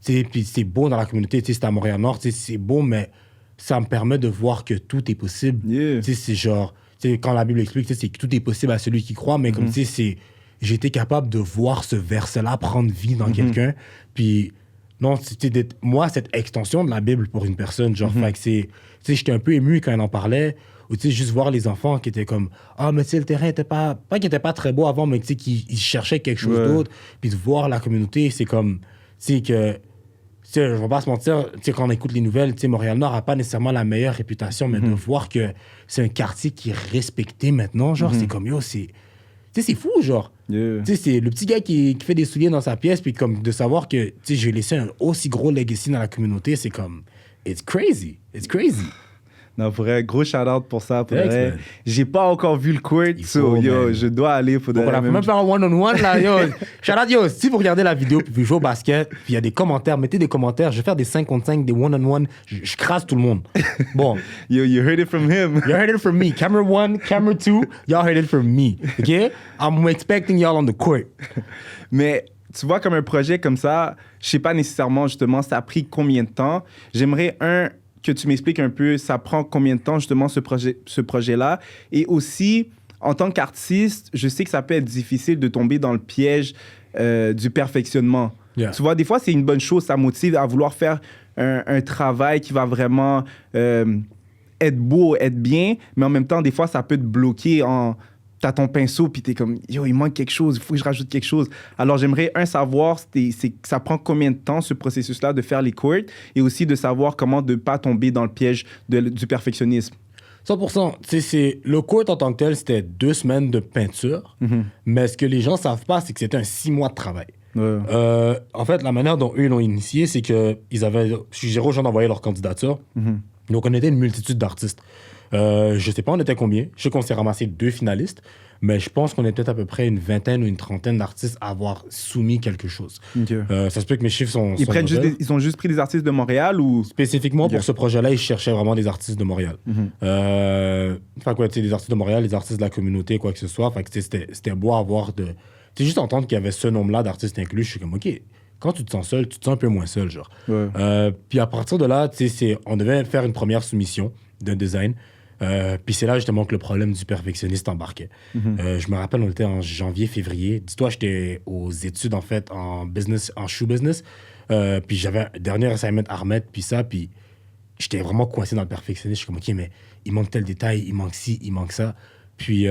tu sais, puis c'est beau dans la communauté, tu sais, c'est à Montréal-Nord, tu sais, c'est beau, mais ça me permet de voir que tout est possible. Tu sais, c'est genre, tu sais, quand la Bible explique, tu sais, c'est que tout est possible à celui qui croit, mais comme, tu sais, j'ai été capable de voir ce verset-là prendre vie dans quelqu'un, puis non, c'était moi, cette extension de la Bible pour une personne, genre, fait que c'est, tu sais, j'étais un peu ému quand elle en parlait, ou tu sais, juste voir les enfants qui étaient comme, ah, mais tu sais, le terrain était pas qu'il était pas très beau avant, mais tu sais, qu'ils cherchaient quelque chose d'autre, puis de voir la communauté, c'est comme, tu sais, que, tu sais, je vais pas se mentir, tu sais, quand on écoute les nouvelles, tu sais, Montréal-Nord a pas nécessairement la meilleure réputation, mais de voir que c'est un quartier qui est respecté maintenant, genre, c'est comme, yo, c'est, tu sais, c'est fou, genre. Tu sais, c'est le petit gars qui fait des souliers dans sa pièce, puis comme de savoir que, tu sais, j'ai laissé un aussi gros legacy dans la communauté, c'est comme, it's crazy. Non, pour vrai, gros shout-out pour ça. Pour vrai. J'ai pas encore vu le court, so, yo, je dois aller. On a même pas un one-on-one, là, yo. Shout-out, yo, si vous regardez la vidéo, puis vous jouez au basket, puis il y a des commentaires, mettez des commentaires. Je vais faire des 5 contre 5, des one-on-one. Je crase tout le monde. Bon. Yo, you heard it from him. You heard it from me. Camera 1, camera 2, y'all heard it from me. OK? I'm expecting y'all on the court. Mais tu vois, comme un projet comme ça, je sais pas nécessairement, justement, ça a pris combien de temps. J'aimerais, que tu m'expliques un peu, ça prend combien de temps, justement, ce projet-là. Et aussi, en tant qu'artiste, je sais que ça peut être difficile de tomber dans le piège du perfectionnement. Tu vois, des fois, c'est une bonne chose, ça motive à vouloir faire un travail qui va vraiment être beau, être bien, mais en même temps, des fois, ça peut te bloquer t'as ton pinceau, puis t'es comme, yo, il manque quelque chose, il faut que je rajoute quelque chose. Alors, j'aimerais, savoir, ça prend combien de temps, ce processus-là, de faire les courts, et aussi de savoir comment ne pas tomber dans le piège du perfectionnisme. 100%. Tu sais, le court en tant que tel, c'était 2 semaines de peinture, mais ce que les gens savent pas, c'est que c'était un 6 mois de travail. En fait, la manière dont eux l'ont initié, c'est qu'ils avaient... Je suggérais aux gens d'envoyer leur candidature. Donc, on était une multitude d'artistes. Je sais pas, on était combien. Je sais qu'on s'est ramassé 2 finalistes, mais je pense qu'on était à peu près une 20aine ou une 30aine d'artistes à avoir soumis quelque chose. Ça se peut que mes chiffres sont... Ils ont juste pris des artistes de Montréal ou... Spécifiquement pour ce projet-là, ils cherchaient vraiment des artistes de Montréal. Enfin, quoi, tu sais, des artistes de Montréal, des artistes de la communauté, quoi que ce soit. Fait que c'était beau à voir de... Tu sais, juste entendre qu'il y avait ce nombre-là d'artistes inclus, je suis comme, OK, quand tu te sens seul, tu te sens un peu moins seul, genre. Puis à partir de là, tu sais, on devait faire une première soumission d'un design. Puis c'est là justement que le problème du perfectionniste embarquait. Je me rappelle, on était en janvier, février. Dis-toi, j'étais aux études en fait en shoe business. Puis j'avais un dernier assignment à remettre, puis ça, puis j'étais vraiment coincé dans le perfectionnisme. Je suis comme, OK, mais il manque tel détail, il manque ci, il manque ça. Puis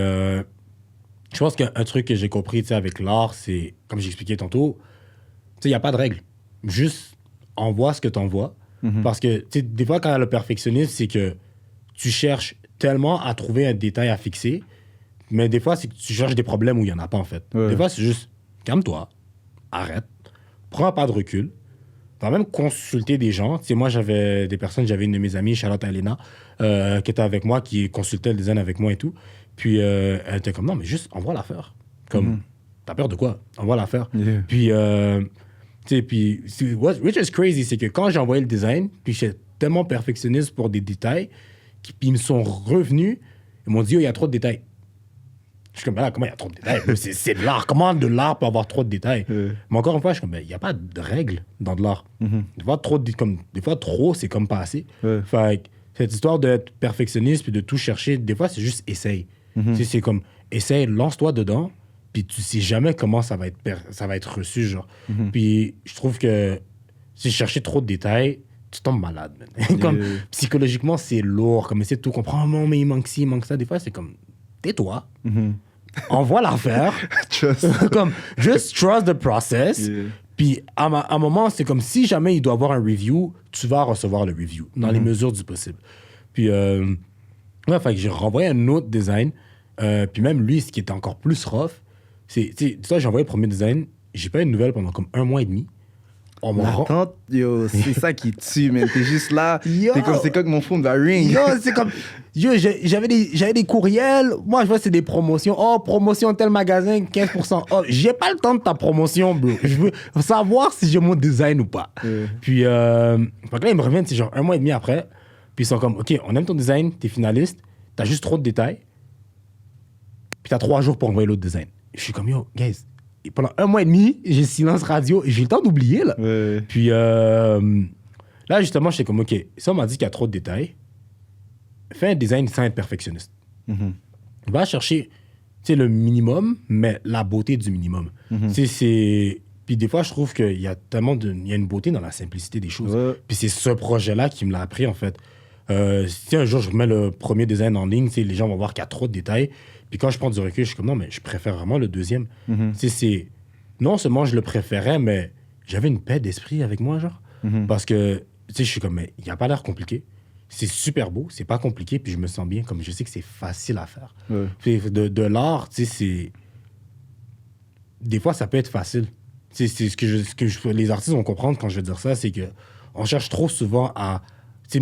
Je pense qu'un truc que j'ai compris avec l'art, c'est, comme j'expliquais tantôt, il n'y a pas de règle. Juste envoie ce que tu envoies. Parce que des fois, quand il y a le perfectionnisme, c'est que tu cherches tellement à trouver un détail à fixer, mais des fois, c'est que tu cherches des problèmes où il n'y en a pas, en fait. Des fois, c'est juste, calme-toi, arrête, prends pas de recul, va même consulter des gens. Moi, j'avais des personnes, j'avais une de mes amies, Charlotte Elena, qui était avec moi, qui consultait le design avec moi et tout. Puis, elle était comme, non, mais juste, envoie l'affaire. Comme, t'as peur de quoi? Envoie l'affaire. Puis, which is crazy, c'est que quand j'ai envoyé le design, puis j'étais tellement perfectionniste pour des détails, puis ils me sont revenus, ils m'ont dit, oh, il y a trop de détails. Je suis comme, ben là, comment il y a trop de détails? C'est de l'art. Comment de l'art peut avoir trop de détails? Mais encore une fois, je suis comme, ben, il n'y a pas de règle dans de l'art. Des fois, trop, c'est comme pas assez. Fait que cette histoire d'être perfectionniste puis de tout chercher, des fois, c'est juste essaye. C'est comme, essaye, lance-toi dedans, puis tu sais jamais comment ça va être reçu, genre. Puis je trouve que si chercher trop de détails, tu tombes malade. Comme, psychologiquement, c'est lourd. Comme essayer de tout comprendre. Oh, non, mais il manque ci, il manque ça. Des fois, c'est comme, tais-toi. Envoie l'affaire. Comme, just trust the process. Puis à un moment, c'est comme si jamais il doit avoir un review, tu vas recevoir le review dans les mesures du possible. Puis, fait que j'ai renvoyé un autre design. Puis même lui, ce qui était encore plus rough, c'est, j'ai envoyé le premier design, j'ai pas eu de nouvelles pendant comme 1 mois et demi. L'attente, yo, c'est ça qui tue, man. T'es juste là, t'es comme, c'est quoi que mon phone va ring? Yo, c'est comme, j'avais des courriels, moi je vois c'est des promotions. Oh, promotion tel magasin, 15%. Oh, j'ai pas le temps de ta promotion, bro. Je veux savoir si j'ai mon design ou pas. Puis, fait que là, ils me reviennent, c'est genre 1 mois et demi après. Puis ils sont comme, OK, on aime ton design, t'es finaliste, t'as juste trop de détails. Puis t'as 3 jours pour envoyer l'autre design. Je suis comme, yo, guys, et pendant 1 mois et demi, j'ai silence radio et j'ai le temps d'oublier, là. Puis là, justement, j'étais comme, OK, ça, on m'a dit qu'il y a trop de détails. Fais un design sans être perfectionniste. Va chercher, le minimum, mais la beauté du minimum. Puis des fois, je trouve qu'il y a tellement il y a une beauté dans la simplicité des choses. Puis c'est ce projet-là qui me l'a appris, en fait. Si un jour, je remets le premier design en ligne, les gens vont voir qu'il y a trop de détails. Puis quand je prends du recul, je suis comme, non, mais je préfère vraiment le deuxième. Non seulement je le préférais, mais j'avais une paix d'esprit avec moi, genre. Parce que, je suis comme, mais il n'y a pas l'air compliqué. C'est super beau, c'est pas compliqué, puis je me sens bien, comme je sais que c'est facile à faire. Puis de l'art, c'est... Des fois, ça peut être facile. C'est ce que les artistes vont comprendre quand je vais dire ça, c'est que on cherche trop souvent à...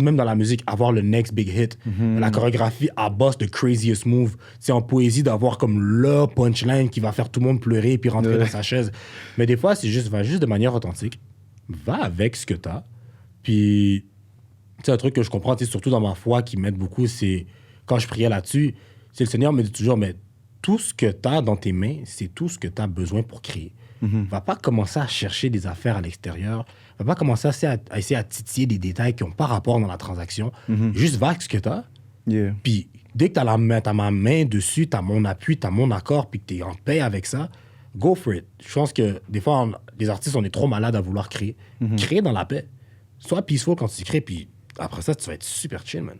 même dans la musique, avoir le next big hit. La chorégraphie à boss de craziest move. C'est en poésie d'avoir comme le punchline qui va faire tout le monde pleurer puis rentrer dans sa chaise. Mais des fois, va juste de manière authentique. Va avec ce que t'as. Puis, un truc que je comprends, surtout dans ma foi, qui m'aide beaucoup, c'est quand je priais là-dessus, c'est le Seigneur me dit toujours, mais tout ce que t'as dans tes mains, c'est tout ce que t'as besoin pour créer. Va pas commencer à chercher des affaires à l'extérieur. Va pas commencer à essayer à titiller des détails qui n'ont pas rapport dans la transaction. Juste va avec ce que tu as. Puis dès que tu as ma main dessus, tu as mon appui, tu as mon accord, puis que tu es en paix avec ça, go for it. Je pense que des fois, les artistes, on est trop malades à vouloir créer. Créer dans la paix. Sois peaceful quand tu crées, puis après ça, tu vas être super chill, man.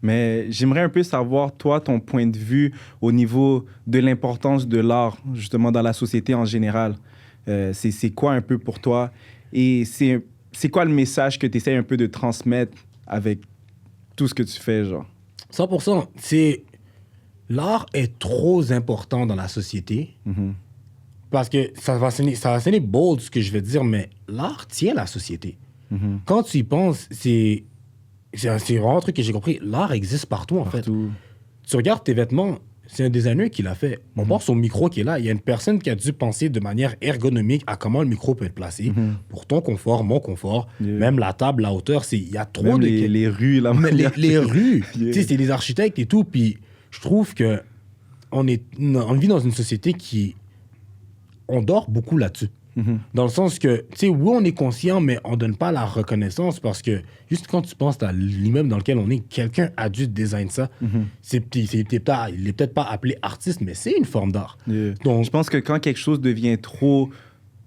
Mais j'aimerais un peu savoir, toi, ton point de vue au niveau de l'importance de l'art, justement, dans la société en général. C'est quoi un peu pour toi? Et c'est quoi le message que tu essaies un peu de transmettre avec tout ce que tu fais, genre? 100%. L'art est trop important dans la société. Parce que ça va sonner bold, ce que je vais dire, mais l'art tient la société. Quand tu y penses, c'est vraiment un truc que j'ai compris. L'art existe partout, en fait. Tu regardes tes vêtements, c'est un designer qui l'a fait. On pense au micro qui est là. Il y a une personne qui a dû penser de manière ergonomique à comment le micro peut être placé pour ton confort, mon confort. Même la table, la hauteur, il y a trop même les rues, là. Les rues. C'est les architectes et tout. Puis je trouve que on vit dans une société on dort beaucoup là-dessus. Dans le sens que, oui, on est conscient, mais on donne pas la reconnaissance parce que juste quand tu penses à l'immeuble dans lequel on est, quelqu'un a dû designer ça. Il est peut-être pas appelé artiste, mais c'est une forme d'art. Donc, je pense que quand quelque chose devient trop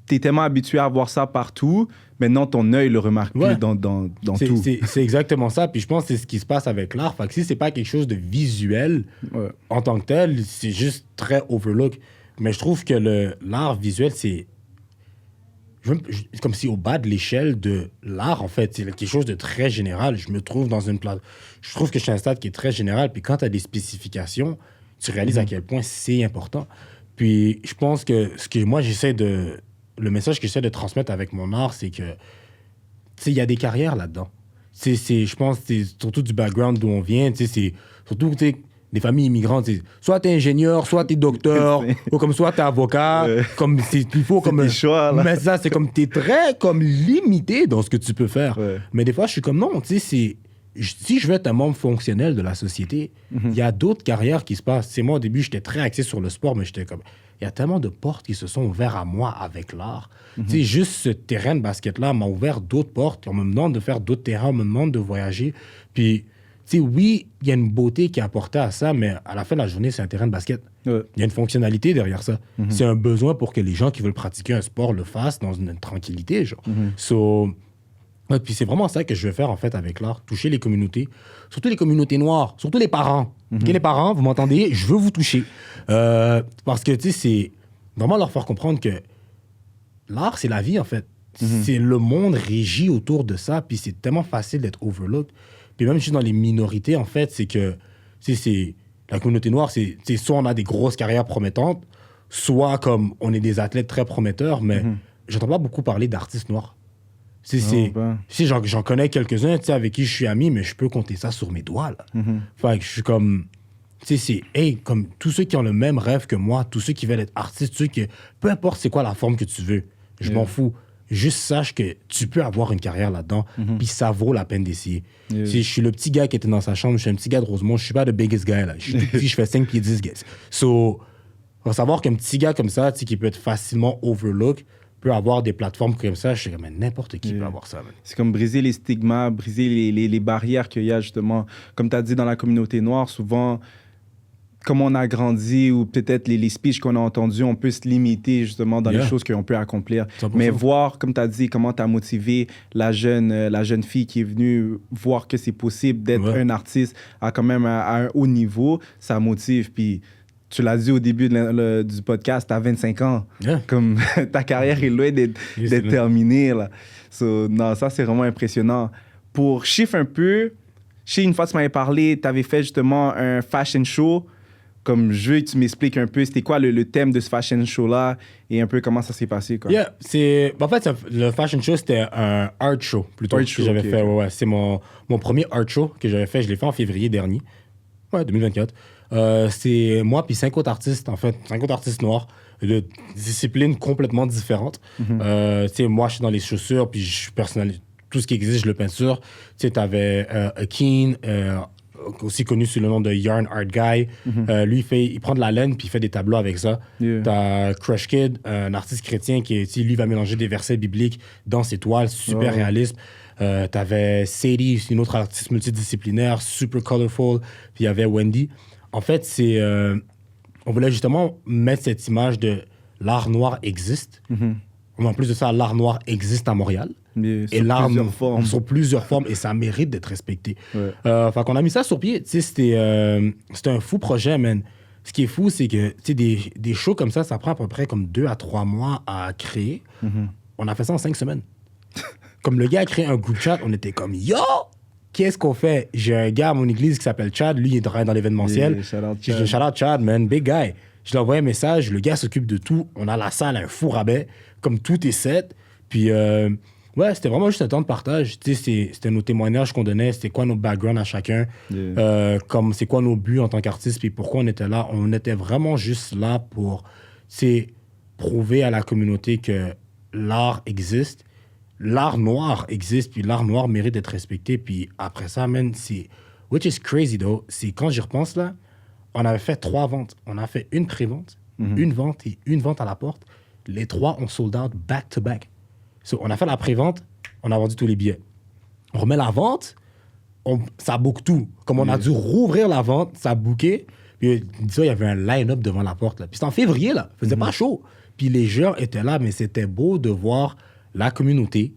t'es tellement habitué à voir ça partout, maintenant ton œil le remarque plus dans tout. C'est exactement ça. Puis je pense que c'est ce qui se passe avec l'art. Fait que si c'est pas quelque chose de visuel en tant que tel, c'est juste très overlook. Mais je trouve que l'art visuel, c'est comme si au bas de l'échelle de l'art, en fait, c'est quelque chose de très général. Je me trouve dans une place. Je trouve que je suis à un stade qui est très général. Puis quand tu as des spécifications, tu réalises à quel point c'est important. Puis je pense que moi, le message que j'essaie de transmettre avec mon art, c'est que, tu sais, il y a des carrières là-dedans. Je pense que c'est surtout du background d'où on vient. Tu sais, c'est surtout, tu sais, des familles immigrantes, soit t'es ingénieur, soit t'es docteur, ou comme soit t'es avocat, comme il faut comme choix, là. Mais ça, c'est comme t'es très comme limité dans ce que tu peux faire. Mais des fois, je suis comme non, tu sais, si je veux être un membre fonctionnel de la société, il y a d'autres carrières qui se passent. C'est moi au début, j'étais très axé sur le sport, mais j'étais comme il y a tellement de portes qui se sont ouvertes à moi avec l'art. Tu sais, juste ce terrain de basket-là m'a ouvert d'autres portes. On me demande de faire d'autres terrains, on me demande de voyager. Puis tu sais, oui, il y a une beauté qui est apportée à ça, mais à la fin de la journée, c'est un terrain de basket. Il y a une fonctionnalité derrière ça. C'est un besoin pour que les gens qui veulent pratiquer un sport le fassent dans une tranquillité, genre. Puis c'est vraiment ça que je veux faire, en fait, avec l'art. Toucher les communautés, surtout les communautés noires, surtout les parents. Les parents, vous m'entendez? Je veux vous toucher. Parce que, tu sais, c'est vraiment leur faire comprendre que l'art, c'est la vie, en fait. C'est le monde régi autour de ça, puis c'est tellement facile d'être overlooked. Puis même juste dans les minorités, en fait, c'est que la communauté noire, c'est soit on a des grosses carrières promettantes, soit comme on est des athlètes très prometteurs, mais j'entends pas beaucoup parler d'artistes noirs. J'en connais quelques-uns avec qui je suis ami, mais je peux compter ça sur mes doigts. Là. Fait que je suis comme... Tu sais, comme tous ceux qui ont le même rêve que moi, tous ceux qui veulent être artistes, peu importe c'est quoi la forme que tu veux, je m'en fous. Juste sache que tu peux avoir une carrière là-dedans, puis ça vaut la peine d'essayer. Je suis le petit gars qui était dans sa chambre, je suis un petit gars de Rosemont, je suis pas le biggest guy, là. Je suis tout petit, je fais 5 pieds 10, guys. So, faut savoir qu'un petit gars comme ça, qui peut être facilement overlook, peut avoir des plateformes comme ça. Je sais que n'importe qui peut avoir ça. Man. C'est comme briser les stigmas, briser les barrières qu'il y a, justement. Comme tu as dit, dans la communauté noire, souvent... comme on a grandi ou peut-être les speeches qu'on a entendus, on peut se limiter justement dans les choses qu'on peut accomplir. 100%. Mais voir, comme tu as dit, comment tu as motivé la jeune fille qui est venue voir que c'est possible d'être un artiste quand même à un haut niveau, ça motive. Puis tu l'as dit au début du podcast, tu as 25 ans. Comme ta carrière est loin d'être terminée. Là. Non, ça, c'est vraiment impressionnant. Pour chiffre un peu, je sais, une fois tu m'avais parlé, tu avais fait justement un fashion show. Comme je veux que tu m'expliques un peu, c'était quoi le thème de ce fashion show-là et un peu comment ça s'est passé, quoi. En fait, le fashion show, c'était un art show, plutôt, que j'avais fait. Ouais, c'est mon premier art show que j'avais fait. Je l'ai fait en février dernier. 2024. C'est moi puis 5 autres artistes, en fait. 5 autres artistes noirs de disciplines complètement différentes. Moi, je suis dans les chaussures, puis je suis personnalisé. Tout ce qui existe, je le peinture. Tu sais, t'avais Akeen, aussi connu sous le nom de Yarn Art Guy. Lui, il prend de la laine puis il fait des tableaux avec ça. T'as Crush Kid, un artiste chrétien qui, lui, va mélanger des versets bibliques dans ses toiles, super réaliste. T'avais Sadie, une autre artiste multidisciplinaire, super colorful. Puis il y avait Wendy. En fait, on voulait justement mettre cette image de l'art noir existe. En plus de ça, l'art noir existe à Montréal. Et l'art sur plusieurs formes, et ça mérite d'être respecté. Fait qu'on a mis ça sur pied. C'était un fou projet, man. Ce qui est fou, c'est que des shows comme ça prend à peu près comme 2 à 3 mois à créer. On a fait ça en 5 semaines. Comme le gars a créé un groupe chat, on était comme « Yo! Qu'est-ce qu'on fait? » J'ai un gars à mon église qui s'appelle Chad. Lui, il est dans l'événementiel. Shout out Chad, man. Big guy. Je lui ai envoyé un message. Le gars s'occupe de tout. On a la salle, un fou rabais. Comme tout est set. Puis... c'était vraiment juste un temps de partage. C'était nos témoignages qu'on donnait, c'était quoi nos backgrounds à chacun, comme c'est quoi nos buts en tant qu'artiste, puis pourquoi on était là. On était vraiment juste là pour prouver à la communauté que l'art existe, l'art noir existe, puis l'art noir mérite d'être respecté. Puis après ça, man, which is crazy, though, c'est quand j'y repense, là, on avait fait 3 ventes. On a fait une pré-vente, une vente et une vente à la porte. Les 3 ont sold out back-to-back. On a fait la pré-vente, on a vendu tous les billets. On remet la vente, ça book tout. Comme on a dû rouvrir la vente, ça a booké. Puis il y avait un line-up devant la porte. Là. Puis c'était en février, là. Il faisait pas chaud. Puis les gens étaient là, mais c'était beau de voir la communauté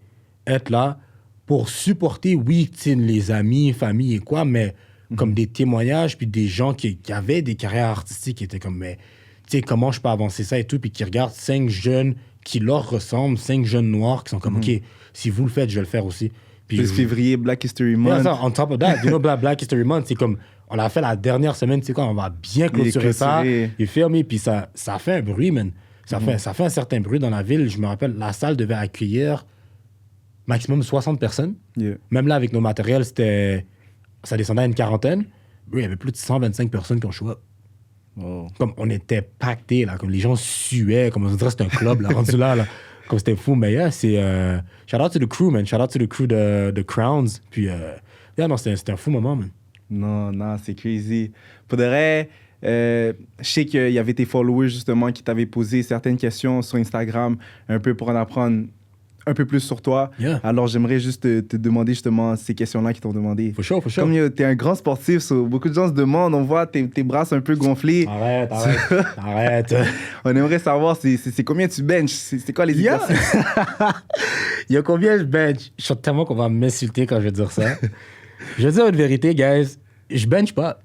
être là pour supporter, oui, les amis, famille et quoi, mais comme des témoignages, puis des gens qui avaient des carrières artistiques qui étaient comme, mais tu sais, comment je peux avancer ça et tout, puis qui regardent 5 jeunes qui leur ressemblent, 5 jeunes noirs qui sont comme, OK, si vous le faites, je vais le faire aussi. Puis plus février, Black History Month. Yeah, on top of that, Black History Month, c'est comme, on l'a fait la dernière semaine, tu sais quoi, on va bien clôturer ça, et fermer, puis ça fait un bruit, man. Ça fait un certain bruit dans la ville. Je me rappelle, la salle devait accueillir maximum 60 personnes. Yeah. Même là, avec nos matériels, ça descendait à une quarantaine. Il y avait plus de 125 personnes qui ont show up. Oh. Comme on était pactés, là, comme les gens suaient, comme on dirait que c'était un club, là, rendu là, comme c'était fou. Mais yeah, c'est... shout out to the crew, man. Shout out to the crew de Crowns. Puis, non, c'était un fou moment, man. Non, c'est crazy. Pour de vrai, je sais qu'il y avait tes followers, justement, qui t'avaient posé certaines questions sur Instagram, un peu pour en apprendre un peu plus sur toi. Yeah. Alors, j'aimerais juste te demander, justement, ces questions-là qu'ils t'ont demandé. For sure. Comme t'es un grand sportif, beaucoup de gens se demandent, on voit tes bras un peu gonflés. Arrête. On aimerait savoir, c'est combien tu benches? C'est quoi les exercices? Il y a combien je bench? Je sens tellement qu'on va m'insulter quand je vais dire ça. Je vais dire une vérité, guys. Je bench pas.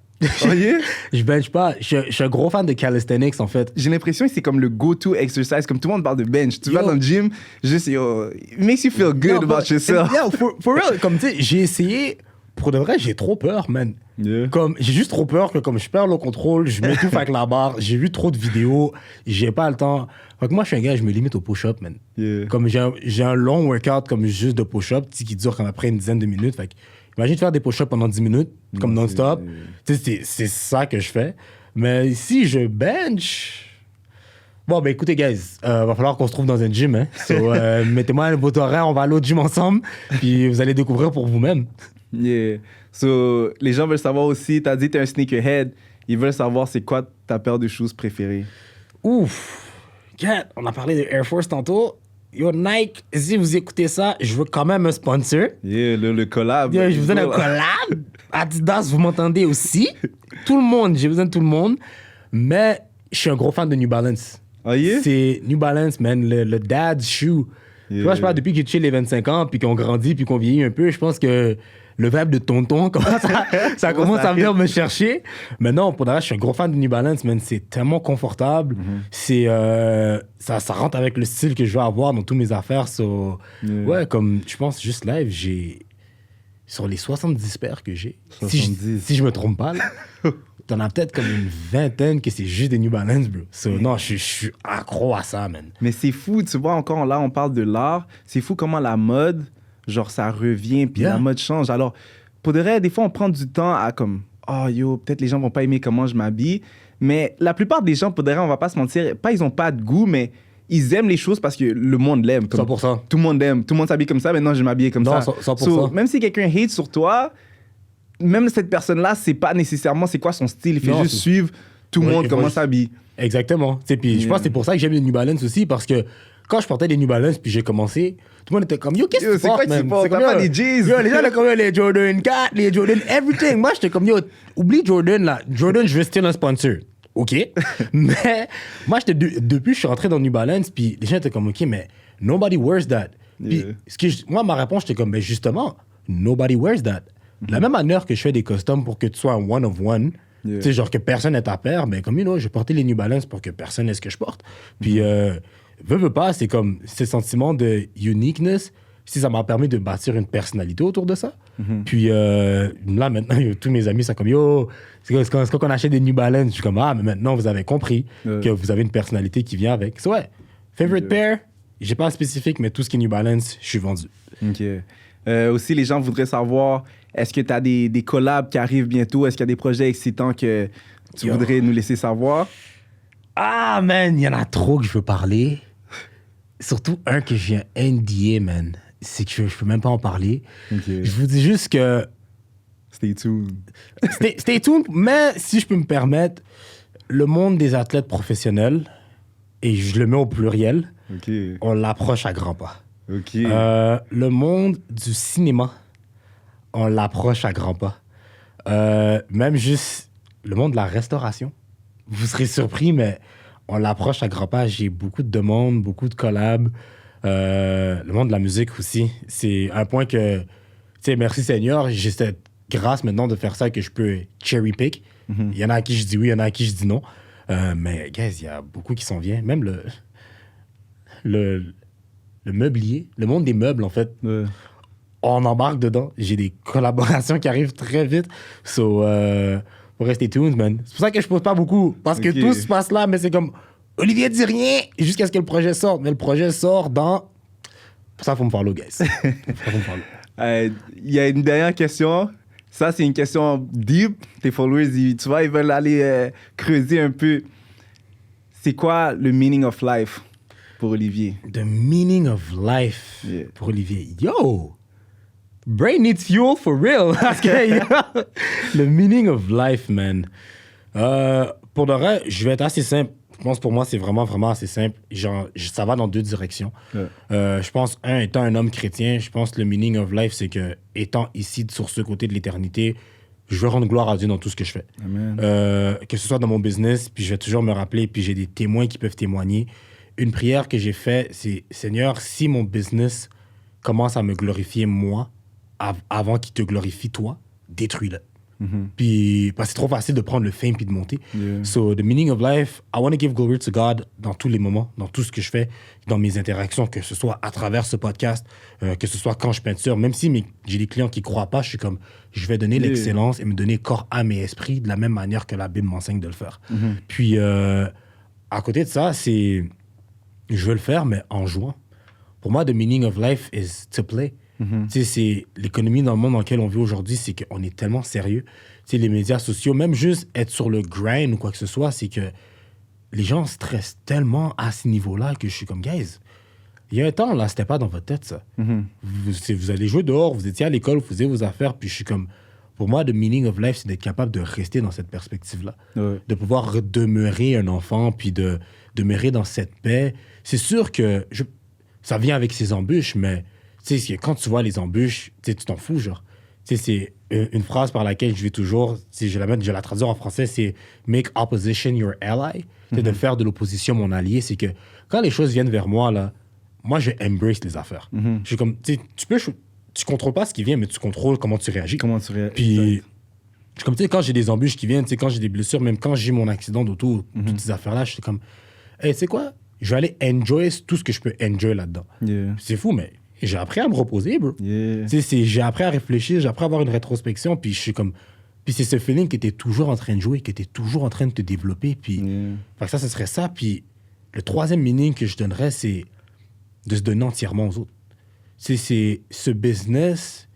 Oh yeah? Je bench pas. Je suis un gros fan de calisthenics, en fait. J'ai l'impression que c'est comme le go-to exercise. Comme tout le monde parle de bench. Tu vas dans le gym, juste, it makes you feel good about yourself. Yeah, for real. Comme tu sais, j'ai essayé. Pour de vrai, j'ai trop peur, man. Yeah. Comme, j'ai juste trop peur que comme je perds le contrôle, je m'étouffe avec la barre. J'ai vu trop de vidéos. J'ai pas le temps. Fait que moi, je suis un gars, je me limite au push-up, man. Yeah. Comme j'ai un long workout comme juste de push-up qui dure comme après une dizaine de minutes. Fait que imagine faire des push-ups pendant 10 minutes, comme non-stop. C'est ça que je fais. Mais si je bench... Bon, ben écoutez, guys, va falloir qu'on se trouve dans un gym. Hein. So, mettez-moi votre horaire, on va aller au gym ensemble. Puis vous allez découvrir pour vous-même. Yeah. So, les gens veulent savoir aussi, t'as dit que t'es un sneakerhead. Ils veulent savoir c'est quoi ta paire de shoes préférée. Ouf. Yeah, on a parlé de Air Force tantôt. Yo, Nike, si vous écoutez ça, je veux quand même un sponsor. Yeah, le collab. Yo, j'ai besoin d'un collab. Adidas, vous m'entendez aussi? Tout le monde, j'ai besoin de tout le monde. Mais je suis un gros fan de New Balance. Ah, yeah? C'est New Balance, man, le dad's shoe. Yeah. Tu vois, je parle depuis que j'ai les 25 ans, puis qu'on grandit, puis qu'on vieillit un peu, je pense que le vibe de tonton, ça commence à venir me chercher. Mais non, pour de vrai, je suis un gros fan de New Balance, man. C'est tellement confortable. C'est, ça rentre avec le style que je veux avoir dans toutes mes affaires. So, ouais, comme je pense, juste live, j'ai... Sur les 70 paires que j'ai, si je me trompe pas, là, t'en as peut-être comme une vingtaine que c'est juste des New Balance, bro. So, non, je suis accro à ça, man. Mais c'est fou, tu vois, encore là, on parle de l'art. C'est fou comment la mode... Genre, ça revient, puis la mode change. Alors, pour de vrai, des fois, on prend du temps à comme, oh yo, peut-être les gens vont pas aimer comment je m'habille. Mais la plupart des gens, pour de vrai, on va pas se mentir, pas ils ont pas de goût, mais ils aiment les choses parce que le monde l'aime. 100%. Tout le monde l'aime. Tout le monde s'habille comme ça, maintenant je vais m'habiller comme ça. 100%. So, même si quelqu'un hate sur toi, même cette personne-là, c'est pas nécessairement c'est quoi son style. Il fait juste suivre tout le monde comment s'habille. Exactement. Puis je pense que c'est pour ça que j'aime les New Balance aussi, parce que quand je portais des New Balance puis j'ai commencé, tout le monde était comme yo, qu'est-ce que tu portes, man? T'as pas des jeans? Yo, les gens étaient comme yo, les Jordan 4, les Jordan everything. Moi, j'étais comme yo, oublie Jordan là. Jordan, je veux still un sponsor. OK. Mais moi, depuis, je suis rentré dans New Balance puis les gens étaient comme OK, mais nobody wears that. Puis moi, ma réponse, j'étais comme, mais justement, nobody wears that. De la même manière que je fais des customs pour que tu sois un one of one, tu sais, genre que personne n'est ta paire, mais comme, je portais les New Balance pour que personne n'ait ce que je porte. Puis, veux pas, c'est comme ce sentiment de uniqueness, si ça m'a permis de bâtir une personnalité autour de ça. Puis là, maintenant, tous mes amis sont comme, yo, c'est quand on achète des New Balance, je suis comme, ah, mais maintenant, vous avez compris que vous avez une personnalité qui vient avec. So, ouais, favorite pair, j'ai pas un spécifique, mais tout ce qui est New Balance, je suis vendu. OK. Aussi, les gens voudraient savoir, est-ce que tu as des collabs qui arrivent bientôt? Est-ce qu'il y a des projets excitants que tu voudrais nous laisser savoir? Ah, man, il y en a trop que je veux parler. Surtout un que je viens NDA, man. C'est que je peux même pas en parler. Okay. Je vous dis juste que... Stay tuned. Stay tuned, mais si je peux me permettre, le monde des athlètes professionnels, et je le mets au pluriel, on l'approche à grands pas. Le monde du cinéma, on l'approche à grands pas. Même juste le monde de la restauration. Vous serez surpris, mais on l'approche à grands pas. J'ai beaucoup de demandes, beaucoup de collabs. Le monde de la musique aussi. C'est un point que, tu sais, merci Seigneur, j'ai cette grâce maintenant de faire ça que je peux cherry pick. Il y en a à qui je dis oui, il y en a à qui je dis non. Mais, guys, il y a beaucoup qui s'en viennent. Même le meublier, le monde des meubles, en fait. On embarque dedans. J'ai des collaborations qui arrivent très vite. So, faut rester tuned, man. C'est pour ça que je pose pas beaucoup. Parce que tout se passe là, mais c'est comme... Olivier dit rien jusqu'à ce que le projet sorte. Mais le projet sort dans... Pour ça, il faut me follow, guys. Il y a une dernière question. Ça, c'est une question deep. Tes followers, tu vois, ils veulent aller creuser un peu. C'est quoi le meaning of life pour Olivier? The meaning of life pour Olivier. Yo! Brain needs fuel for real. Le meaning of life, man. Pour le reste, je vais être assez simple. Je pense pour moi, c'est vraiment, vraiment assez simple. Genre, ça va dans deux directions. Je pense, étant un homme chrétien, je pense que le meaning of life, c'est que, étant ici sur ce côté de l'éternité, je veux rendre gloire à Dieu dans tout ce que je fais. Amen. Que ce soit dans mon business, puis je vais toujours me rappeler, puis j'ai des témoins qui peuvent témoigner. Une prière que j'ai faite, c'est « Seigneur, si mon business commence à me glorifier moi, avant qu'il te glorifie toi, détruis-le. » Puis, parce que c'est trop facile de prendre le fame puis de monter. So, the meaning of life, I want to give glory to God dans tous les moments, dans tout ce que je fais, dans mes interactions, que ce soit à travers ce podcast, que ce soit quand je peinture. Même si j'ai des clients qui ne croient pas, je suis comme, je vais donner l'excellence et me donner corps, âme et esprit de la même manière que la Bible m'enseigne de le faire. Puis, à côté de ça, je veux le faire, mais en jouant. Pour moi, the meaning of life is to play. Tu sais, c'est l'économie dans le monde dans lequel on vit aujourd'hui, c'est qu'on est tellement sérieux. Tu sais, les médias sociaux, même juste être sur le grind ou quoi que ce soit, c'est que les gens stressent tellement à ce niveau-là que je suis comme, guys, il y a un temps, là, c'était pas dans votre tête, ça. Vous allez jouer dehors, vous étiez à l'école, vous faisiez vos affaires, puis je suis comme, pour moi, the meaning of life, c'est d'être capable de rester dans cette perspective-là. De pouvoir demeurer un enfant, puis de demeurer dans cette paix. C'est sûr que ça vient avec ses embûches, mais tu sais, quand tu vois les embûches, tu t'en fous, genre. Tu sais, c'est une phrase par laquelle je vais toujours, si je vais la traduire en français, c'est « make opposition your ally ». C'est de faire de l'opposition mon allié. C'est que quand les choses viennent vers moi, là, moi, je embrace les affaires. Je suis comme, tu sais, tu contrôles pas ce qui vient, mais tu contrôles comment tu réagis. Puis, je suis comme, tu sais, quand j'ai des embûches qui viennent, tu sais, quand j'ai des blessures, même quand j'ai mon accident d'auto, toutes ces affaires-là, je suis comme, hey, tu sais quoi? Je vais aller enjoy tout ce que je peux enjoy là-dedans. C'est fou, mais j'ai appris à me reposer, bro. J'ai appris à réfléchir, j'ai appris à avoir une rétrospection, puis je suis comme... Puis c'est ce feeling que t'es toujours en train de jouer, que t'es toujours en train de te développer, puis... Fait que ça, ce serait ça. Puis le troisième meaning que je donnerais, c'est de se donner entièrement aux autres. C'est ce business,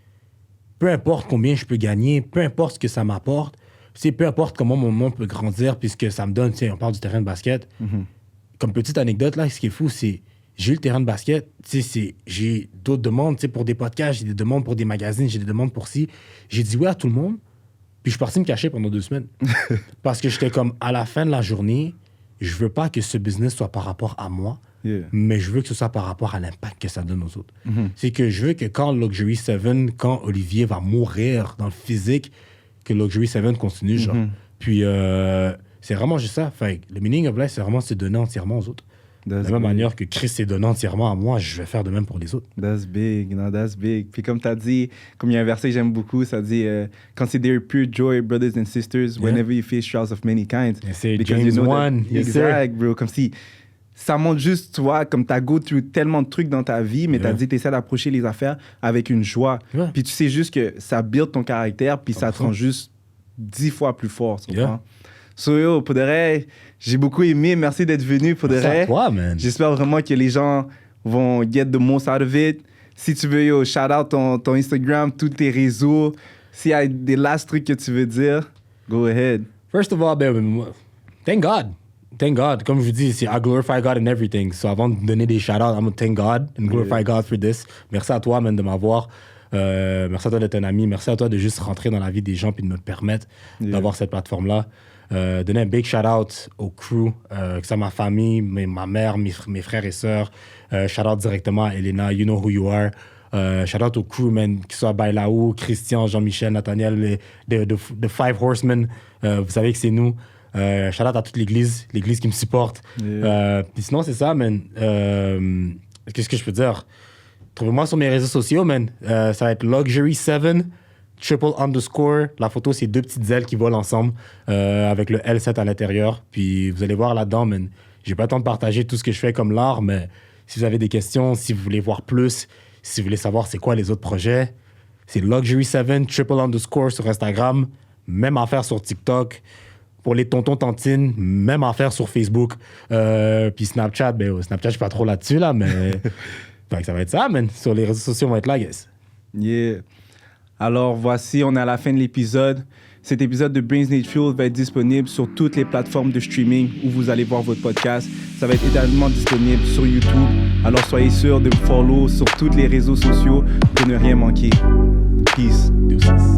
peu importe combien je peux gagner, peu importe ce que ça m'apporte, peu importe comment mon monde peut grandir, puisque ça me donne, tu sais, on parle du terrain de basket. Comme petite anecdote, là, ce qui est fou, c'est... J'ai eu le terrain de basket, j'ai d'autres demandes, pour des podcasts, j'ai des demandes pour des magazines, j'ai des demandes pour ci. J'ai dit oui à tout le monde, puis je suis parti me cacher pendant 2 semaines. Parce que j'étais comme, à la fin de la journée, je veux pas que ce business soit par rapport à moi, mais je veux que ce soit par rapport à l'impact que ça donne aux autres. C'est que je veux que quand Luxury 7, quand Olivier va mourir dans le physique, que Luxury 7 continue, genre. Puis c'est vraiment juste ça. Fait, le meaning of life, c'est vraiment se donner entièrement aux autres. De la même manière que Chris s'est donné entièrement à moi, je vais faire de même pour les autres. That's big, no, that's big. Puis comme tu as dit, comme il y a un verset que j'aime beaucoup, ça dit Consider pure joy, brothers and sisters, whenever you face trials of many kinds. C'est James 1. Exact, bro. Comme si ça montre juste, tu vois, comme tu as go through tellement de trucs dans ta vie, mais tu as dit tu essaies d'approcher les affaires avec une joie. Puis tu sais juste que ça build ton caractère, puis ça te rend juste 10 fois plus fort, tu comprends? So yo, pour de vrai, j'ai beaucoup aimé. Merci d'être venu, pour de vrai. À toi, man. J'espère vraiment que les gens vont get the most out of it. Si tu veux, yo, shout out ton Instagram, tous tes réseaux. S'il y a des last trucs que tu veux dire, go ahead. First of all, thank God. Thank God. Comme je vous dis, I glorify God in everything. So avant de donner des shout outs, I'm gonna thank God and glorify God for this. Merci à toi, man, de m'avoir. Merci à toi d'être un ami. Merci à toi de juste rentrer dans la vie des gens puis de me permettre d'avoir cette plateforme-là. Donner un big shout-out au crew, que c'est ma famille, ma mère, mes frères et sœurs. Shout-out directement à Elena, you know who you are. Shout-out au crew, man, que ce soit Bailaou, Christian, Jean-Michel, Nathaniel, the Five Horsemen. Vous savez que c'est nous. Shout out à toute l'église qui me supporte. Puis sinon, c'est ça, man. Qu'est-ce que je peux dire? Trouvez-moi sur mes réseaux sociaux, man. Ça va être Luxury7, _. La photo, c'est 2 petites ailes qui volent ensemble avec le L7 à l'intérieur. Puis vous allez voir là-dedans, man. J'ai pas le temps de partager tout ce que je fais comme l'art, mais si vous avez des questions, si vous voulez voir plus, si vous voulez savoir c'est quoi les autres projets, c'est Luxury7, _ sur Instagram. Même affaire sur TikTok. Pour les tontons tantines, même affaire sur Facebook. Puis Snapchat, Snapchat, je suis pas trop là-dessus, là, mais ça va être ça, man. Sur les réseaux sociaux, on va être là, guys. Yeah. Alors, voici, on est à la fin de l'épisode. Cet épisode de Brains Need Fuel va être disponible sur toutes les plateformes de streaming où vous allez voir votre podcast. Ça va être également disponible sur YouTube. Alors, soyez sûr de me follow sur tous les réseaux sociaux pour ne rien manquer. Peace. Deuces.